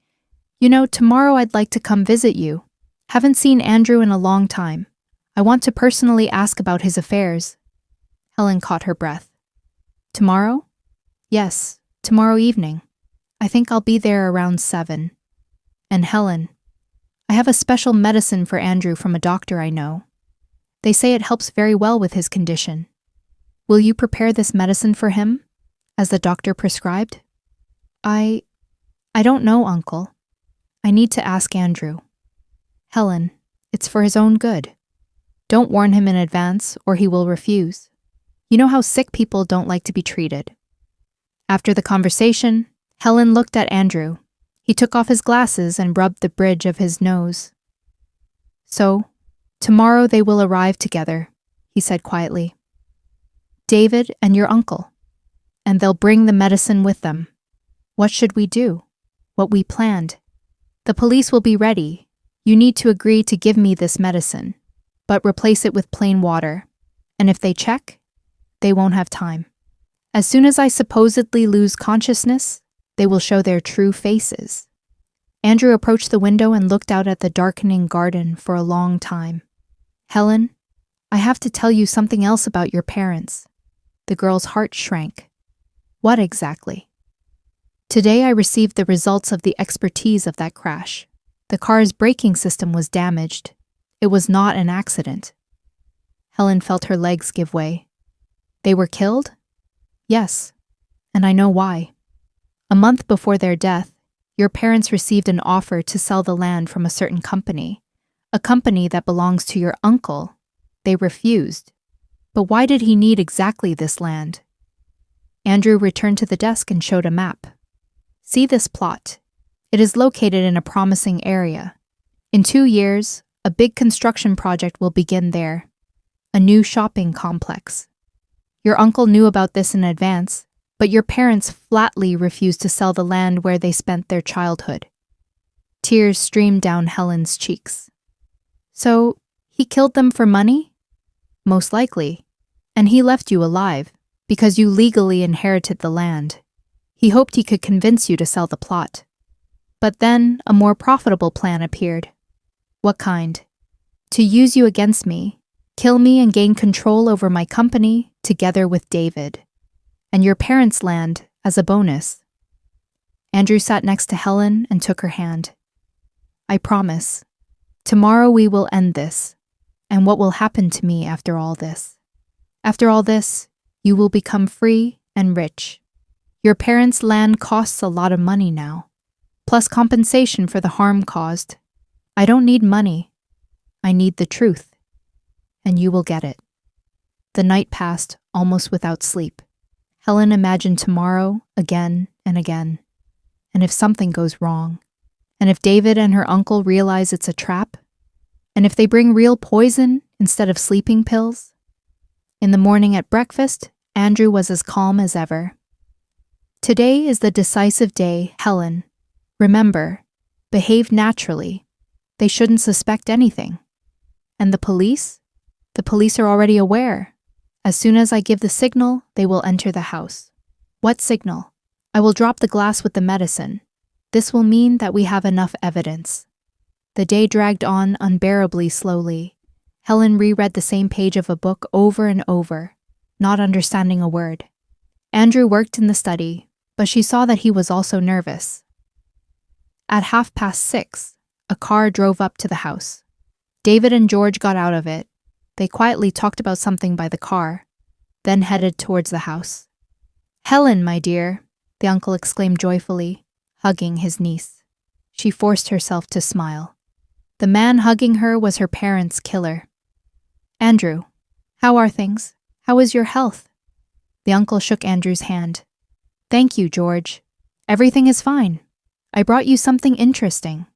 You know, tomorrow I'd like to come visit you. Haven't seen Andrew in a long time. I want to personally ask about his affairs." Helen caught her breath. "Tomorrow?" "Yes, tomorrow evening. I think I'll be there around 7. And Helen, I have a special medicine for Andrew from a doctor I know. They say it helps very well with his condition. Will you prepare this medicine for him, as the doctor prescribed?" I don't know, Uncle. I need to ask Andrew." "Helen, it's for his own good. Don't warn him in advance, or he will refuse. You know how sick people don't like to be treated." After the conversation, Helen looked at Andrew. He took off his glasses and rubbed the bridge of his nose. "So, tomorrow they will arrive together," he said quietly. "David and your uncle. And they'll bring the medicine with them. What should we do? What we planned. The police will be ready. You need to agree to give me this medicine, but replace it with plain water. And if they check, they won't have time. As soon as I supposedly lose consciousness, they will show their true faces." Andrew approached the window and looked out at the darkening garden for a long time. "Helen, I have to tell you something else about your parents." The girl's heart shrank. "What exactly?" "Today I received the results of the expertise of that crash. The car's braking system was damaged. It was not an accident." Helen felt her legs give way. "They were killed?" "Yes, and I know why. A month before their death, your parents received an offer to sell the land from a certain company, a company that belongs to your uncle. They refused. But why did he need exactly this land?" Andrew returned to the desk and showed a map. "See this plot. It is located in a promising area. In 2 years, a big construction project will begin there, a new shopping complex. Your uncle knew about this in advance, but your parents flatly refused to sell the land where they spent their childhood." Tears streamed down Helen's cheeks. "So, he killed them for money?" "Most likely. And he left you alive, because you legally inherited the land. He hoped he could convince you to sell the plot. But then a more profitable plan appeared." "What kind?" "To use you against me, kill me and gain control over my company together with David. And your parents' land as a bonus." Andrew sat next to Helen and took her hand. "I promise. Tomorrow we will end this, and what will happen to me after all this." After all this, you will become free and rich. Your parents' land costs a lot of money now, plus compensation for the harm caused. I don't need money. I need the truth. And you will get it. The night passed almost without sleep. Helen imagined tomorrow again and again. And if something goes wrong, and if David and her uncle realize it's a trap, and if they bring real poison instead of sleeping pills. In the morning at breakfast, Andrew was as calm as ever. Today is the decisive day, Helen. Remember, behave naturally. They shouldn't suspect anything. And the police? The police are already aware. As soon as I give the signal, they will enter the house. What signal? I will drop the glass with the medicine. This will mean that we have enough evidence. The day dragged on unbearably slowly. Helen reread the same page of a book over and over, not understanding a word. Andrew worked in the study, but she saw that he was also nervous. At 6:30, a car drove up to the house. David and George got out of it. They quietly talked about something by the car, then headed towards the house. "Helen, my dear," the uncle exclaimed joyfully, hugging his niece. She forced herself to smile. The man hugging her was her parents' killer. "Andrew, how are things? How is your health?" The uncle shook Andrew's hand. "Thank you, George. Everything is fine. I brought you something interesting."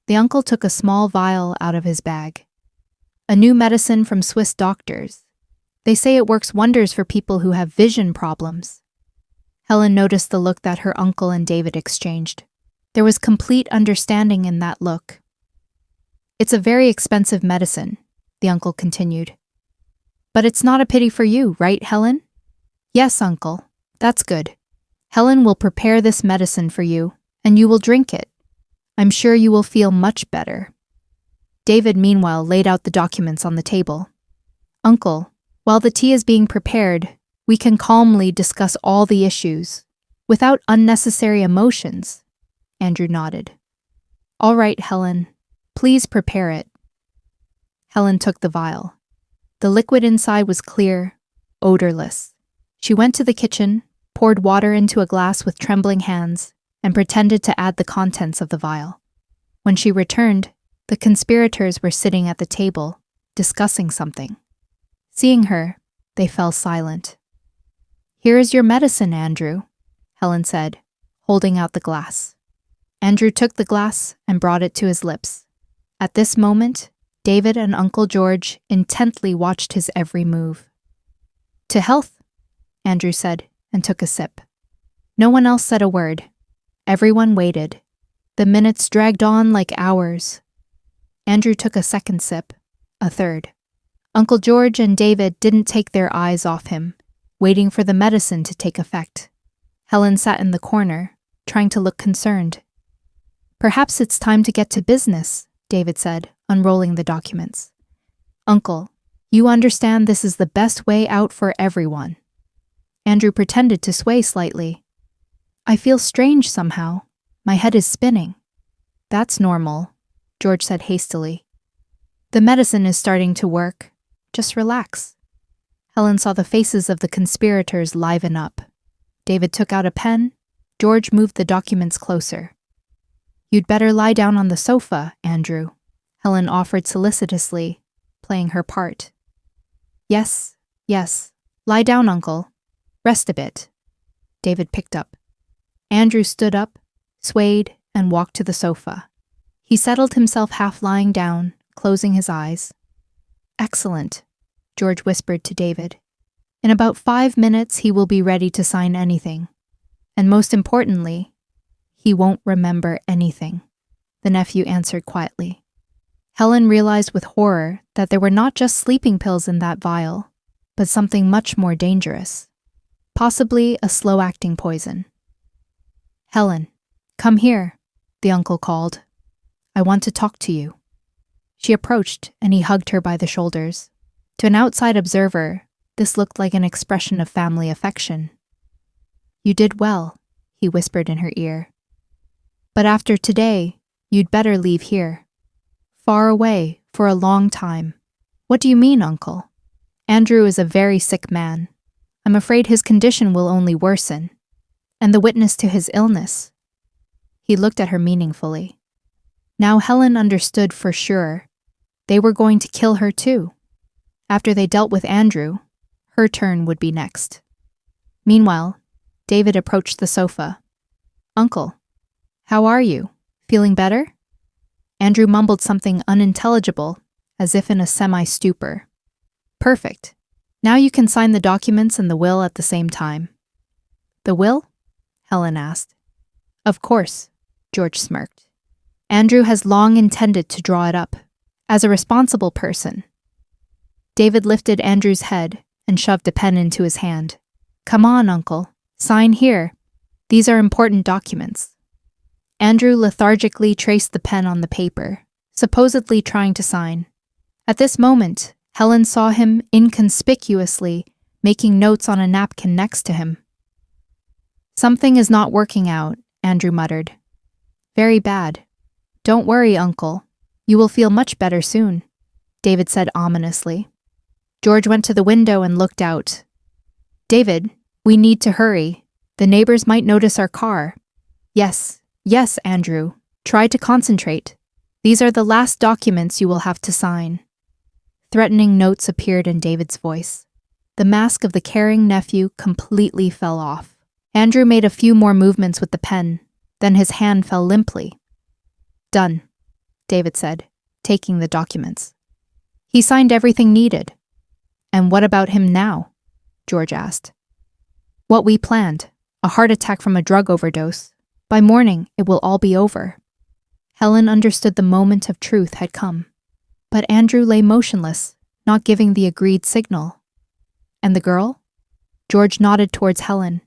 The uncle took a small vial out of his bag. "A new medicine from Swiss doctors. They say it works wonders for people who have vision problems." Helen noticed the look that her uncle and David exchanged. There was complete understanding in that look. "It's a very expensive medicine," the uncle continued. "But it's not a pity for you, right, Helen?" "Yes, uncle. That's good. Helen will prepare this medicine for you, and you will drink it. I'm sure you will feel much better." David, meanwhile, laid out the documents on the table. "Uncle, while the tea is being prepared, we can calmly discuss all the issues, without unnecessary emotions." Andrew nodded. "All right, Helen. Please prepare it." Helen took the vial. The liquid inside was clear, odorless. She went to the kitchen, poured water into a glass with trembling hands, and pretended to add the contents of the vial. When she returned, the conspirators were sitting at the table, discussing something. Seeing her, they fell silent. "Here is your medicine, Andrew," Helen said, holding out the glass. Andrew took the glass and brought it to his lips. At this moment, David and Uncle George intently watched his every move. "To health," Andrew said, and took a sip. No one else said a word. Everyone waited. The minutes dragged on like hours. Andrew took a second sip, a third. Uncle George and David didn't take their eyes off him, waiting for the medicine to take effect. Helen sat in the corner, trying to look concerned. "Perhaps it's time to get to business," David said, unrolling the documents. "Uncle, you understand this is the best way out for everyone." Andrew pretended to sway slightly. "I feel strange somehow. My head is spinning." "That's normal," George said hastily. "The medicine is starting to work. Just relax." Helen saw the faces of the conspirators liven up. David took out a pen. George moved the documents closer. "You'd better lie down on the sofa, Andrew," Helen offered solicitously, playing her part. Yes. Lie down, Uncle. Rest a bit." David picked up. Andrew stood up, swayed, and walked to the sofa. He settled himself half lying down, closing his eyes. "Excellent," George whispered to David. "In about 5 minutes he will be ready to sign anything. And most importantly, he won't remember anything," the nephew answered quietly. Helen realized with horror that there were not just sleeping pills in that vial, but something much more dangerous. Possibly a slow-acting poison. "Helen, come here," the uncle called. "I want to talk to you." She approached, and he hugged her by the shoulders. To an outside observer, this looked like an expression of family affection. "You did well," he whispered in her ear. "But after today, you'd better leave here. Far away, for a long time." "What do you mean, Uncle?" Andrew is a very sick man. I'm afraid his condition will only worsen. And the witness to his illness. He looked at her meaningfully. Now Helen understood for sure. They were going to kill her too. After they dealt with Andrew, her turn would be next. Meanwhile, David approached the sofa. "Uncle, how are you? Feeling better?" Andrew mumbled something unintelligible, as if in a semi-stupor. "Perfect. Now you can sign the documents and the will at the same time." "The will?" Helen asked. "Of course," George smirked. "Andrew has long intended to draw it up, as a responsible person." David lifted Andrew's head and shoved a pen into his hand. "Come on, Uncle. Sign here. These are important documents." Andrew lethargically traced the pen on the paper, supposedly trying to sign. At this moment, Helen saw him inconspicuously making notes on a napkin next to him. "Something is not working out," Andrew muttered. "Very bad. Don't worry, Uncle. You will feel much better soon," David said ominously. George went to the window and looked out. "David, we need to hurry. The neighbors might notice our car." Yes, Andrew. Try to concentrate. These are the last documents you will have to sign." Threatening notes appeared in David's voice. The mask of the caring nephew completely fell off. Andrew made a few more movements with the pen, then his hand fell limply. "Done," David said, taking the documents. He signed everything needed. "And what about him now?" George asked. "What we planned, a heart attack from a drug overdose. By morning, it will all be over." Helen understood the moment of truth had come. But Andrew lay motionless, not giving the agreed signal. "And the girl?" George nodded towards Helen.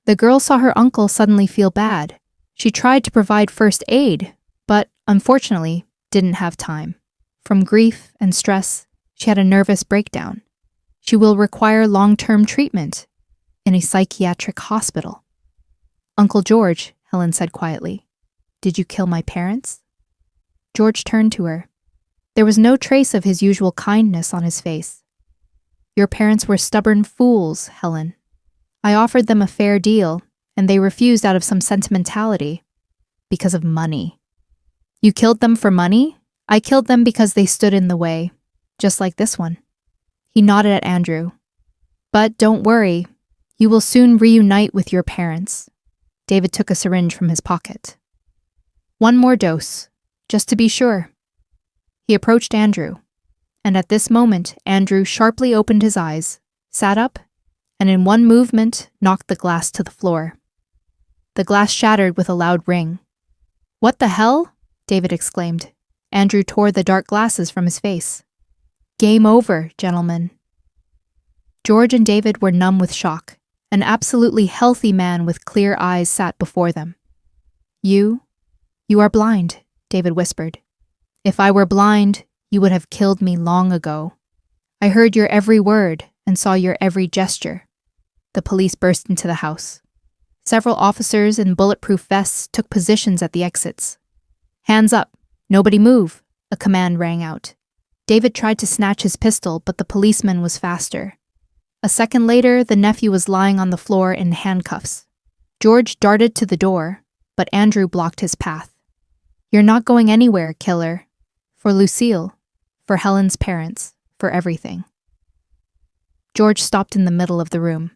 The girl saw her uncle suddenly feel bad. She tried to provide first aid, but, unfortunately, didn't have time. From grief and stress, she had a nervous breakdown. She will require long-term treatment in a psychiatric hospital. "Uncle George," Helen said quietly, "did you kill my parents?" George turned to her. There was no trace of his usual kindness on his face. "Your parents were stubborn fools, Helen. I offered them a fair deal, and they refused out of some sentimentality. Because of money." "You killed them for money? I killed them because they stood in the way, just like this one." He nodded at Andrew. "But don't worry, you will soon reunite with your parents." David took a syringe from his pocket. "One more dose, just to be sure." He approached Andrew, and at this moment Andrew sharply opened his eyes, sat up, and in one movement knocked the glass to the floor. The glass shattered with a loud ring. "What the hell?" David exclaimed. Andrew tore the dark glasses from his face. "Game over, gentlemen." George and David were numb with shock. An absolutely healthy man with clear eyes sat before them. You are blind," David whispered. "If I were blind, you would have killed me long ago. I heard your every word and saw your every gesture." The police burst into the house. Several officers in bulletproof vests took positions at the exits. "Hands up! Nobody move!" a command rang out. David tried to snatch his pistol, but the policeman was faster. A second later, the nephew was lying on the floor in handcuffs. George darted to the door, but Andrew blocked his path. "You're not going anywhere, killer. For Lucille, for Helen's parents, for everything." George stopped in the middle of the room.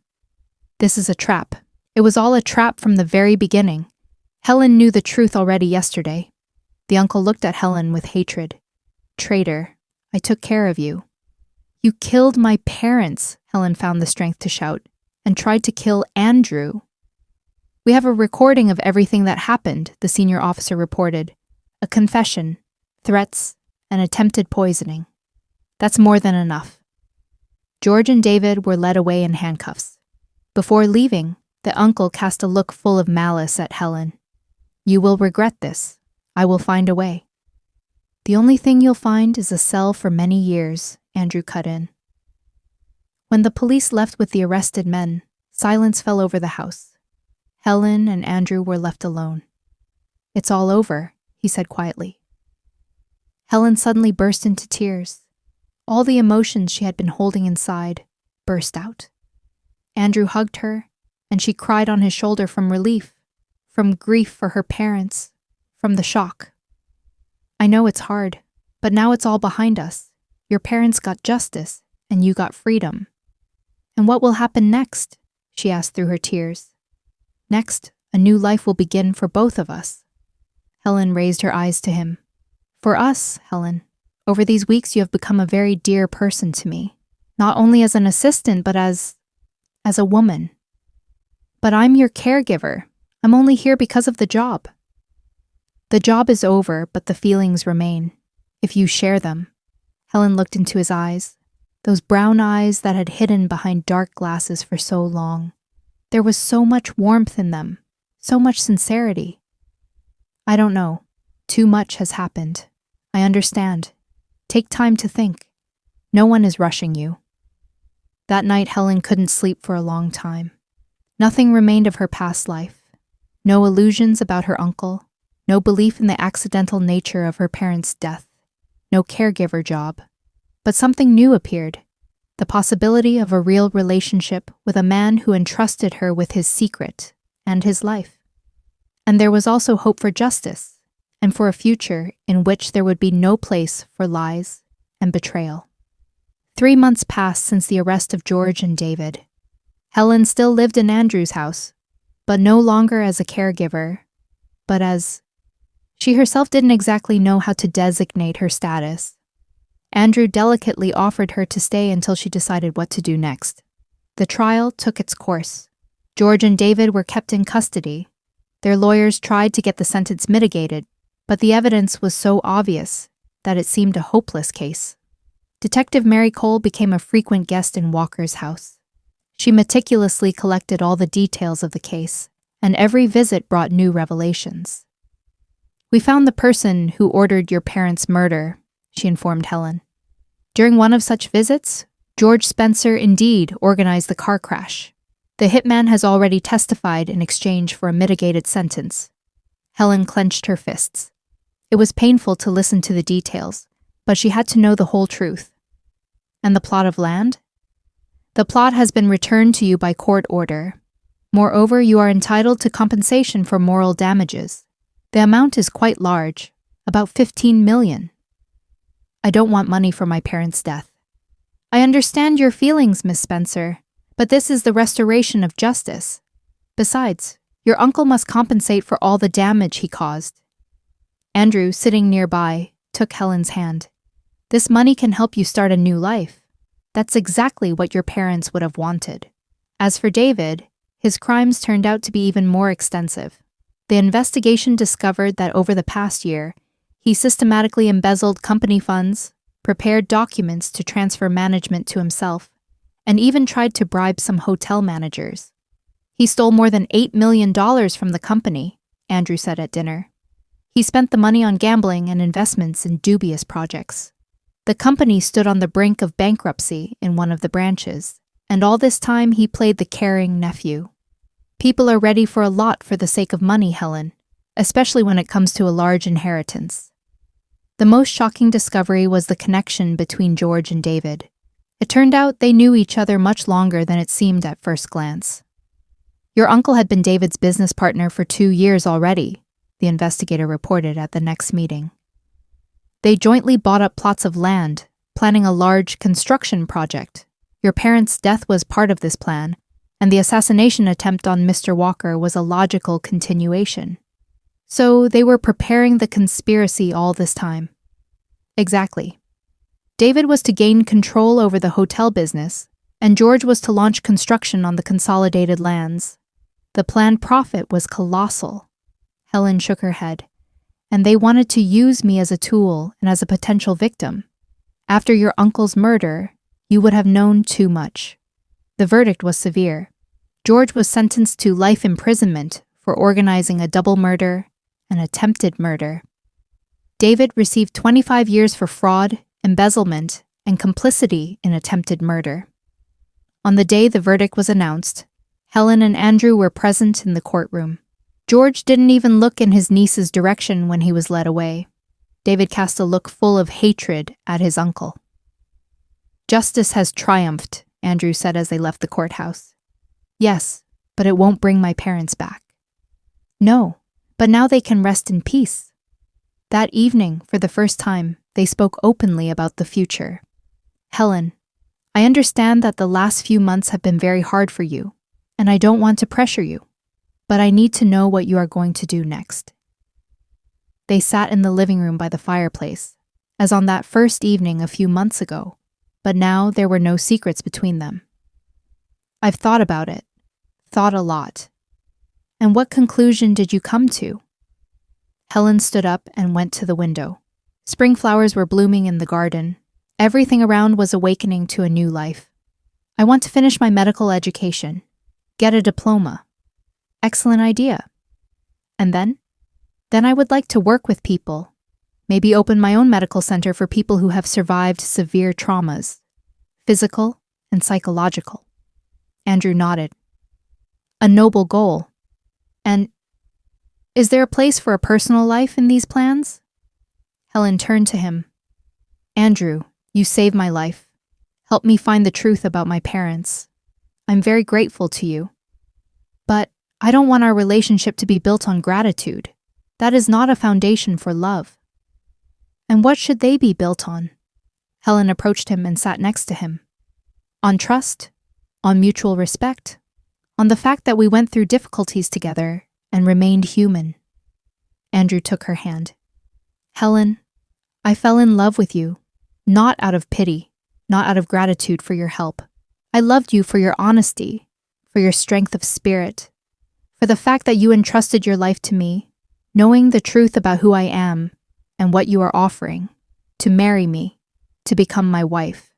"This is a trap. It was all a trap from the very beginning. Helen knew the truth already yesterday." The uncle looked at Helen with hatred. "Traitor, I took care of you." "You killed my parents," Helen found the strength to shout, "and tried to kill Andrew." "We have a recording of everything that happened," the senior officer reported. "A confession, threats, and attempted poisoning. That's more than enough." George and David were led away in handcuffs. Before leaving, the uncle cast a look full of malice at Helen. "You will regret this. I will find a way." "The only thing you'll find is a cell for many years," Andrew cut in. When the police left with the arrested men, silence fell over the house. Helen and Andrew were left alone. "It's all over," he said quietly. Helen suddenly burst into tears. All the emotions she had been holding inside burst out. Andrew hugged her, and she cried on his shoulder from relief, from grief for her parents, from the shock. "I know it's hard, but now it's all behind us. Your parents got justice, and you got freedom." "And what will happen next?" she asked through her tears. "Next, a new life will begin for both of us." Helen raised her eyes to him. "For us, Helen, over these weeks you have become a very dear person to me, not only as an assistant, but as a woman." "But I'm your caregiver. I'm only here because of the job." "The job is over, but the feelings remain, if you share them." Helen looked into his eyes, those brown eyes that had hidden behind dark glasses for so long. There was so much warmth in them, so much sincerity. "I don't know. Too much has happened. I understand. Take time to think. No one is rushing you." That night, Helen couldn't sleep for a long time. Nothing remained of her past life. No illusions about her uncle, no belief in the accidental nature of her parents' death, no caregiver job. But something new appeared, the possibility of a real relationship with a man who entrusted her with his secret and his life. And there was also hope for justice, and for a future in which there would be no place for lies and betrayal. 3 months passed since the arrest of George and David. Helen still lived in Andrew's house, but no longer as a caregiver, but as... She herself didn't exactly know how to designate her status. Andrew delicately offered her to stay until she decided what to do next. The trial took its course. George and David were kept in custody. Their lawyers tried to get the sentence mitigated, but the evidence was so obvious that it seemed a hopeless case. Detective Mary Cole became a frequent guest in Walker's house. She meticulously collected all the details of the case, and every visit brought new revelations. "We found the person who ordered your parents' murder," she informed Helen. "During one of such visits, George Spencer indeed organized the car crash. The hitman has already testified in exchange for a mitigated sentence." Helen clenched her fists. It was painful to listen to the details, but she had to know the whole truth. "And the plot of land?" "The plot has been returned to you by court order. Moreover, you are entitled to compensation for moral damages. The amount is quite large, about 15 million. "I don't want money for my parents' death." "I understand your feelings, Miss Spencer, but this is the restoration of justice. Besides, your uncle must compensate for all the damage he caused." Andrew, sitting nearby, took Helen's hand. "This money can help you start a new life. That's exactly what your parents would have wanted." As for David, his crimes turned out to be even more extensive. The investigation discovered that over the past year, he systematically embezzled company funds, prepared documents to transfer management to himself, and even tried to bribe some hotel managers. "He stole more than $8 million from the company," Andrew said at dinner. "He spent the money on gambling and investments in dubious projects. The company stood on the brink of bankruptcy in one of the branches, and all this time he played the caring nephew. People are ready for a lot for the sake of money, Helen, especially when it comes to a large inheritance." The most shocking discovery was the connection between George and David. It turned out they knew each other much longer than it seemed at first glance. "Your uncle had been David's business partner for 2 years already," the investigator reported at the next meeting. "They jointly bought up plots of land, planning a large construction project. Your parents' death was part of this plan, and the assassination attempt on Mr. Walker was a logical continuation. So they were preparing the conspiracy all this time." "Exactly. David was to gain control over the hotel business, and George was to launch construction on the consolidated lands. The planned profit was colossal." Helen shook her head. "And they wanted to use me as a tool and as a potential victim. After your uncle's murder, you would have known too much." The verdict was severe. George was sentenced to life imprisonment for organizing a double murder and attempted murder. David received 25 years for fraud, embezzlement, and complicity in attempted murder. On the day the verdict was announced, Helen and Andrew were present in the courtroom. George didn't even look in his niece's direction when he was led away. David cast a look full of hatred at his uncle. Justice has triumphed, Andrew said as they left the courthouse. Yes, but it won't bring my parents back. No, but now they can rest in peace. That evening, for the first time, they spoke openly about the future. Helen, I understand that the last few months have been very hard for you, and I don't want to pressure you, but I need to know what you are going to do next. They sat in the living room by the fireplace, as on that first evening a few months ago, but now there were no secrets between them. I've thought about it, thought a lot. And what conclusion did you come to? Helen stood up and went to the window. Spring flowers were blooming in the garden. Everything around was awakening to a new life. I want to finish my medical education, get a diploma. Excellent idea. And then? Then I would like to work with people, maybe open my own medical center for people who have survived severe traumas, physical and psychological. Andrew nodded. A noble goal. And is there a place for a personal life in these plans? Helen turned to him. Andrew, you saved my life. Helped me find the truth about my parents. I'm very grateful to you. But I don't want our relationship to be built on gratitude. That is not a foundation for love. And what should they be built on? Helen approached him and sat next to him. On trust, on mutual respect, on the fact that we went through difficulties together and remained human. Andrew took her hand. Helen, I fell in love with you, not out of pity, not out of gratitude for your help. I loved you for your honesty, for your strength of spirit, for the fact that you entrusted your life to me, knowing the truth about who I am and what you are offering, to marry me, to become my wife,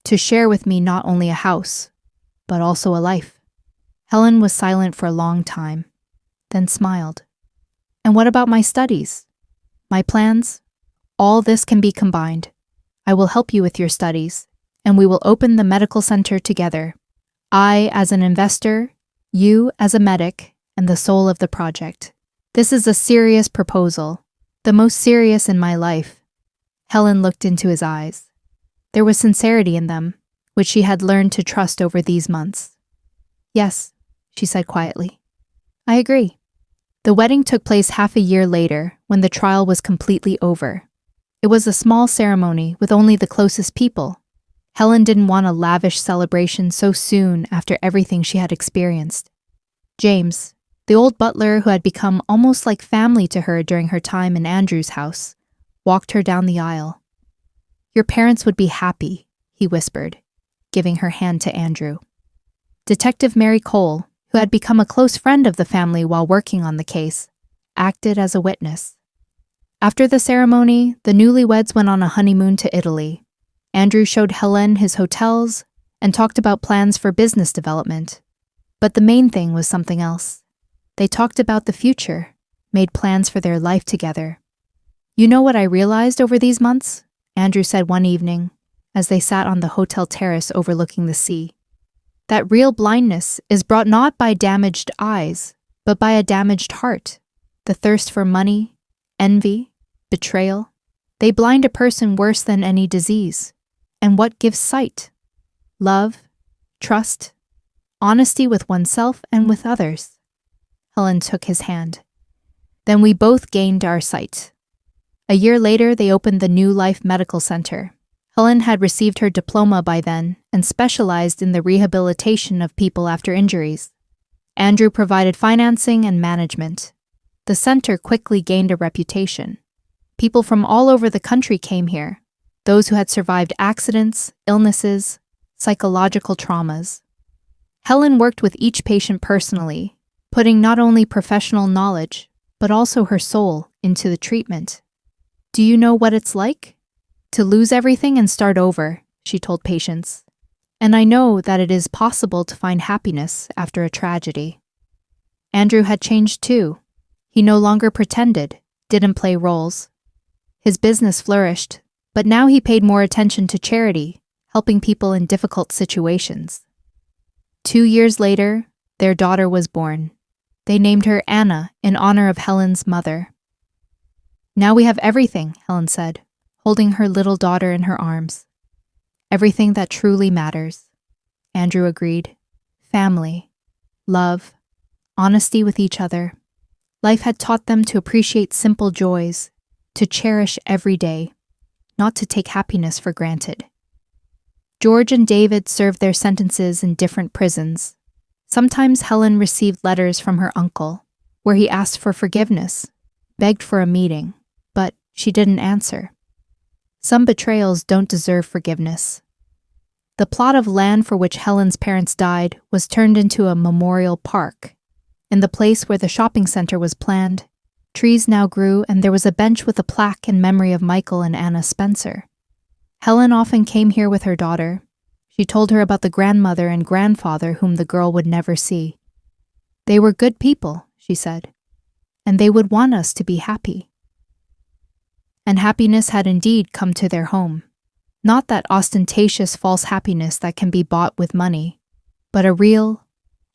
to share with me not only a house, but also a life. Helen was silent for a long time, then smiled. And what about my studies? My plans? All this can be combined. I will help you with your studies, and we will open the medical center together. I as an investor, you as a medic, and the soul of the project. This is a serious proposal, the most serious in my life. Helen looked into his eyes. There was sincerity in them, which she had learned to trust over these months. Yes, she said quietly. I agree. The wedding took place half a year later, when the trial was completely over. It was a small ceremony with only the closest people. Helen didn't want a lavish celebration so soon after everything she had experienced. James, the old butler who had become almost like family to her during her time in Andrew's house, walked her down the aisle. Your parents would be happy, he whispered, giving her hand to Andrew. Detective Mary Cole, who had become a close friend of the family while working on the case, acted as a witness. After the ceremony, the newlyweds went on a honeymoon to Italy. Andrew showed Helen his hotels and talked about plans for business development. But the main thing was something else. They talked about the future, made plans for their life together. You know what I realized over these months? Andrew said one evening, as they sat on the hotel terrace overlooking the sea. That real blindness is brought not by damaged eyes, but by a damaged heart. The thirst for money, envy, betrayal. They blind a person worse than any disease. And what gives sight? Love, trust, honesty with oneself and with others. Helen took his hand. Then we both gained our sight. A year later, they opened the New Life Medical Center. Helen had received her diploma by then and specialized in the rehabilitation of people after injuries. Andrew provided financing and management. The center quickly gained a reputation. People from all over the country came here, those who had survived accidents, illnesses, psychological traumas. Helen worked with each patient personally, putting not only professional knowledge, but also her soul into the treatment. Do you know what it's like? To lose everything and start over, she told patients. And I know that it is possible to find happiness after a tragedy. Andrew had changed too. He no longer pretended, didn't play roles. His business flourished, but now he paid more attention to charity, helping people in difficult situations. 2 years later, their daughter was born. They named her Anna in honor of Helen's mother. Now we have everything, Helen said, holding her little daughter in her arms. Everything that truly matters, Andrew agreed. Family, love, honesty with each other. Life had taught them to appreciate simple joys, to cherish every day, not to take happiness for granted. George and David served their sentences in different prisons. Sometimes Helen received letters from her uncle, where he asked for forgiveness, begged for a meeting, but she didn't answer. Some betrayals don't deserve forgiveness. The plot of land for which Helen's parents died was turned into a memorial park. In the place where the shopping center was planned, trees now grew and there was a bench with a plaque in memory of Michael and Anna Spencer. Helen often came here with her daughter. She told her about the grandmother and grandfather whom the girl would never see. They were good people, she said, and they would want us to be happy. And happiness had indeed come to their home. Not that ostentatious false happiness that can be bought with money, but a real,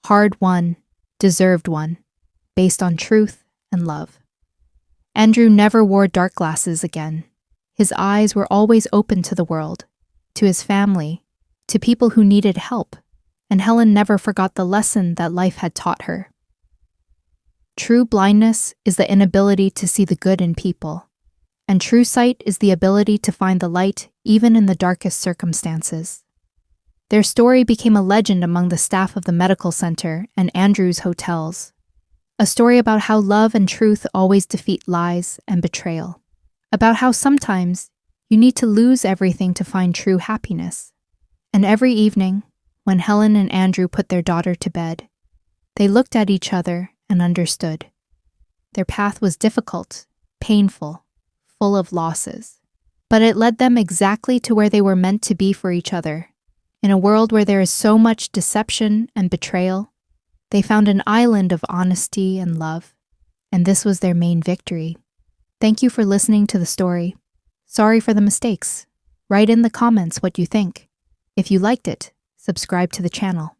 hard-won, deserved one, based on truth and love. Andrew never wore dark glasses again. His eyes were always open to the world, to his family, to people who needed help, and Helen never forgot the lesson that life had taught her. True blindness is the inability to see the good in people, and true sight is the ability to find the light even in the darkest circumstances. Their story became a legend among the staff of the medical center and Andrew's hotels, a story about how love and truth always defeat lies and betrayal, about how sometimes you need to lose everything to find true happiness. And every evening, when Helen and Andrew put their daughter to bed, they looked at each other and understood. Their path was difficult, painful, full of losses, but it led them exactly to where they were meant to be for each other. In a world where there is so much deception and betrayal, they found an island of honesty and love, and this was their main victory. Thank you for listening to the story. Sorry for the mistakes. Write in the comments what you think. If you liked it, subscribe to the channel.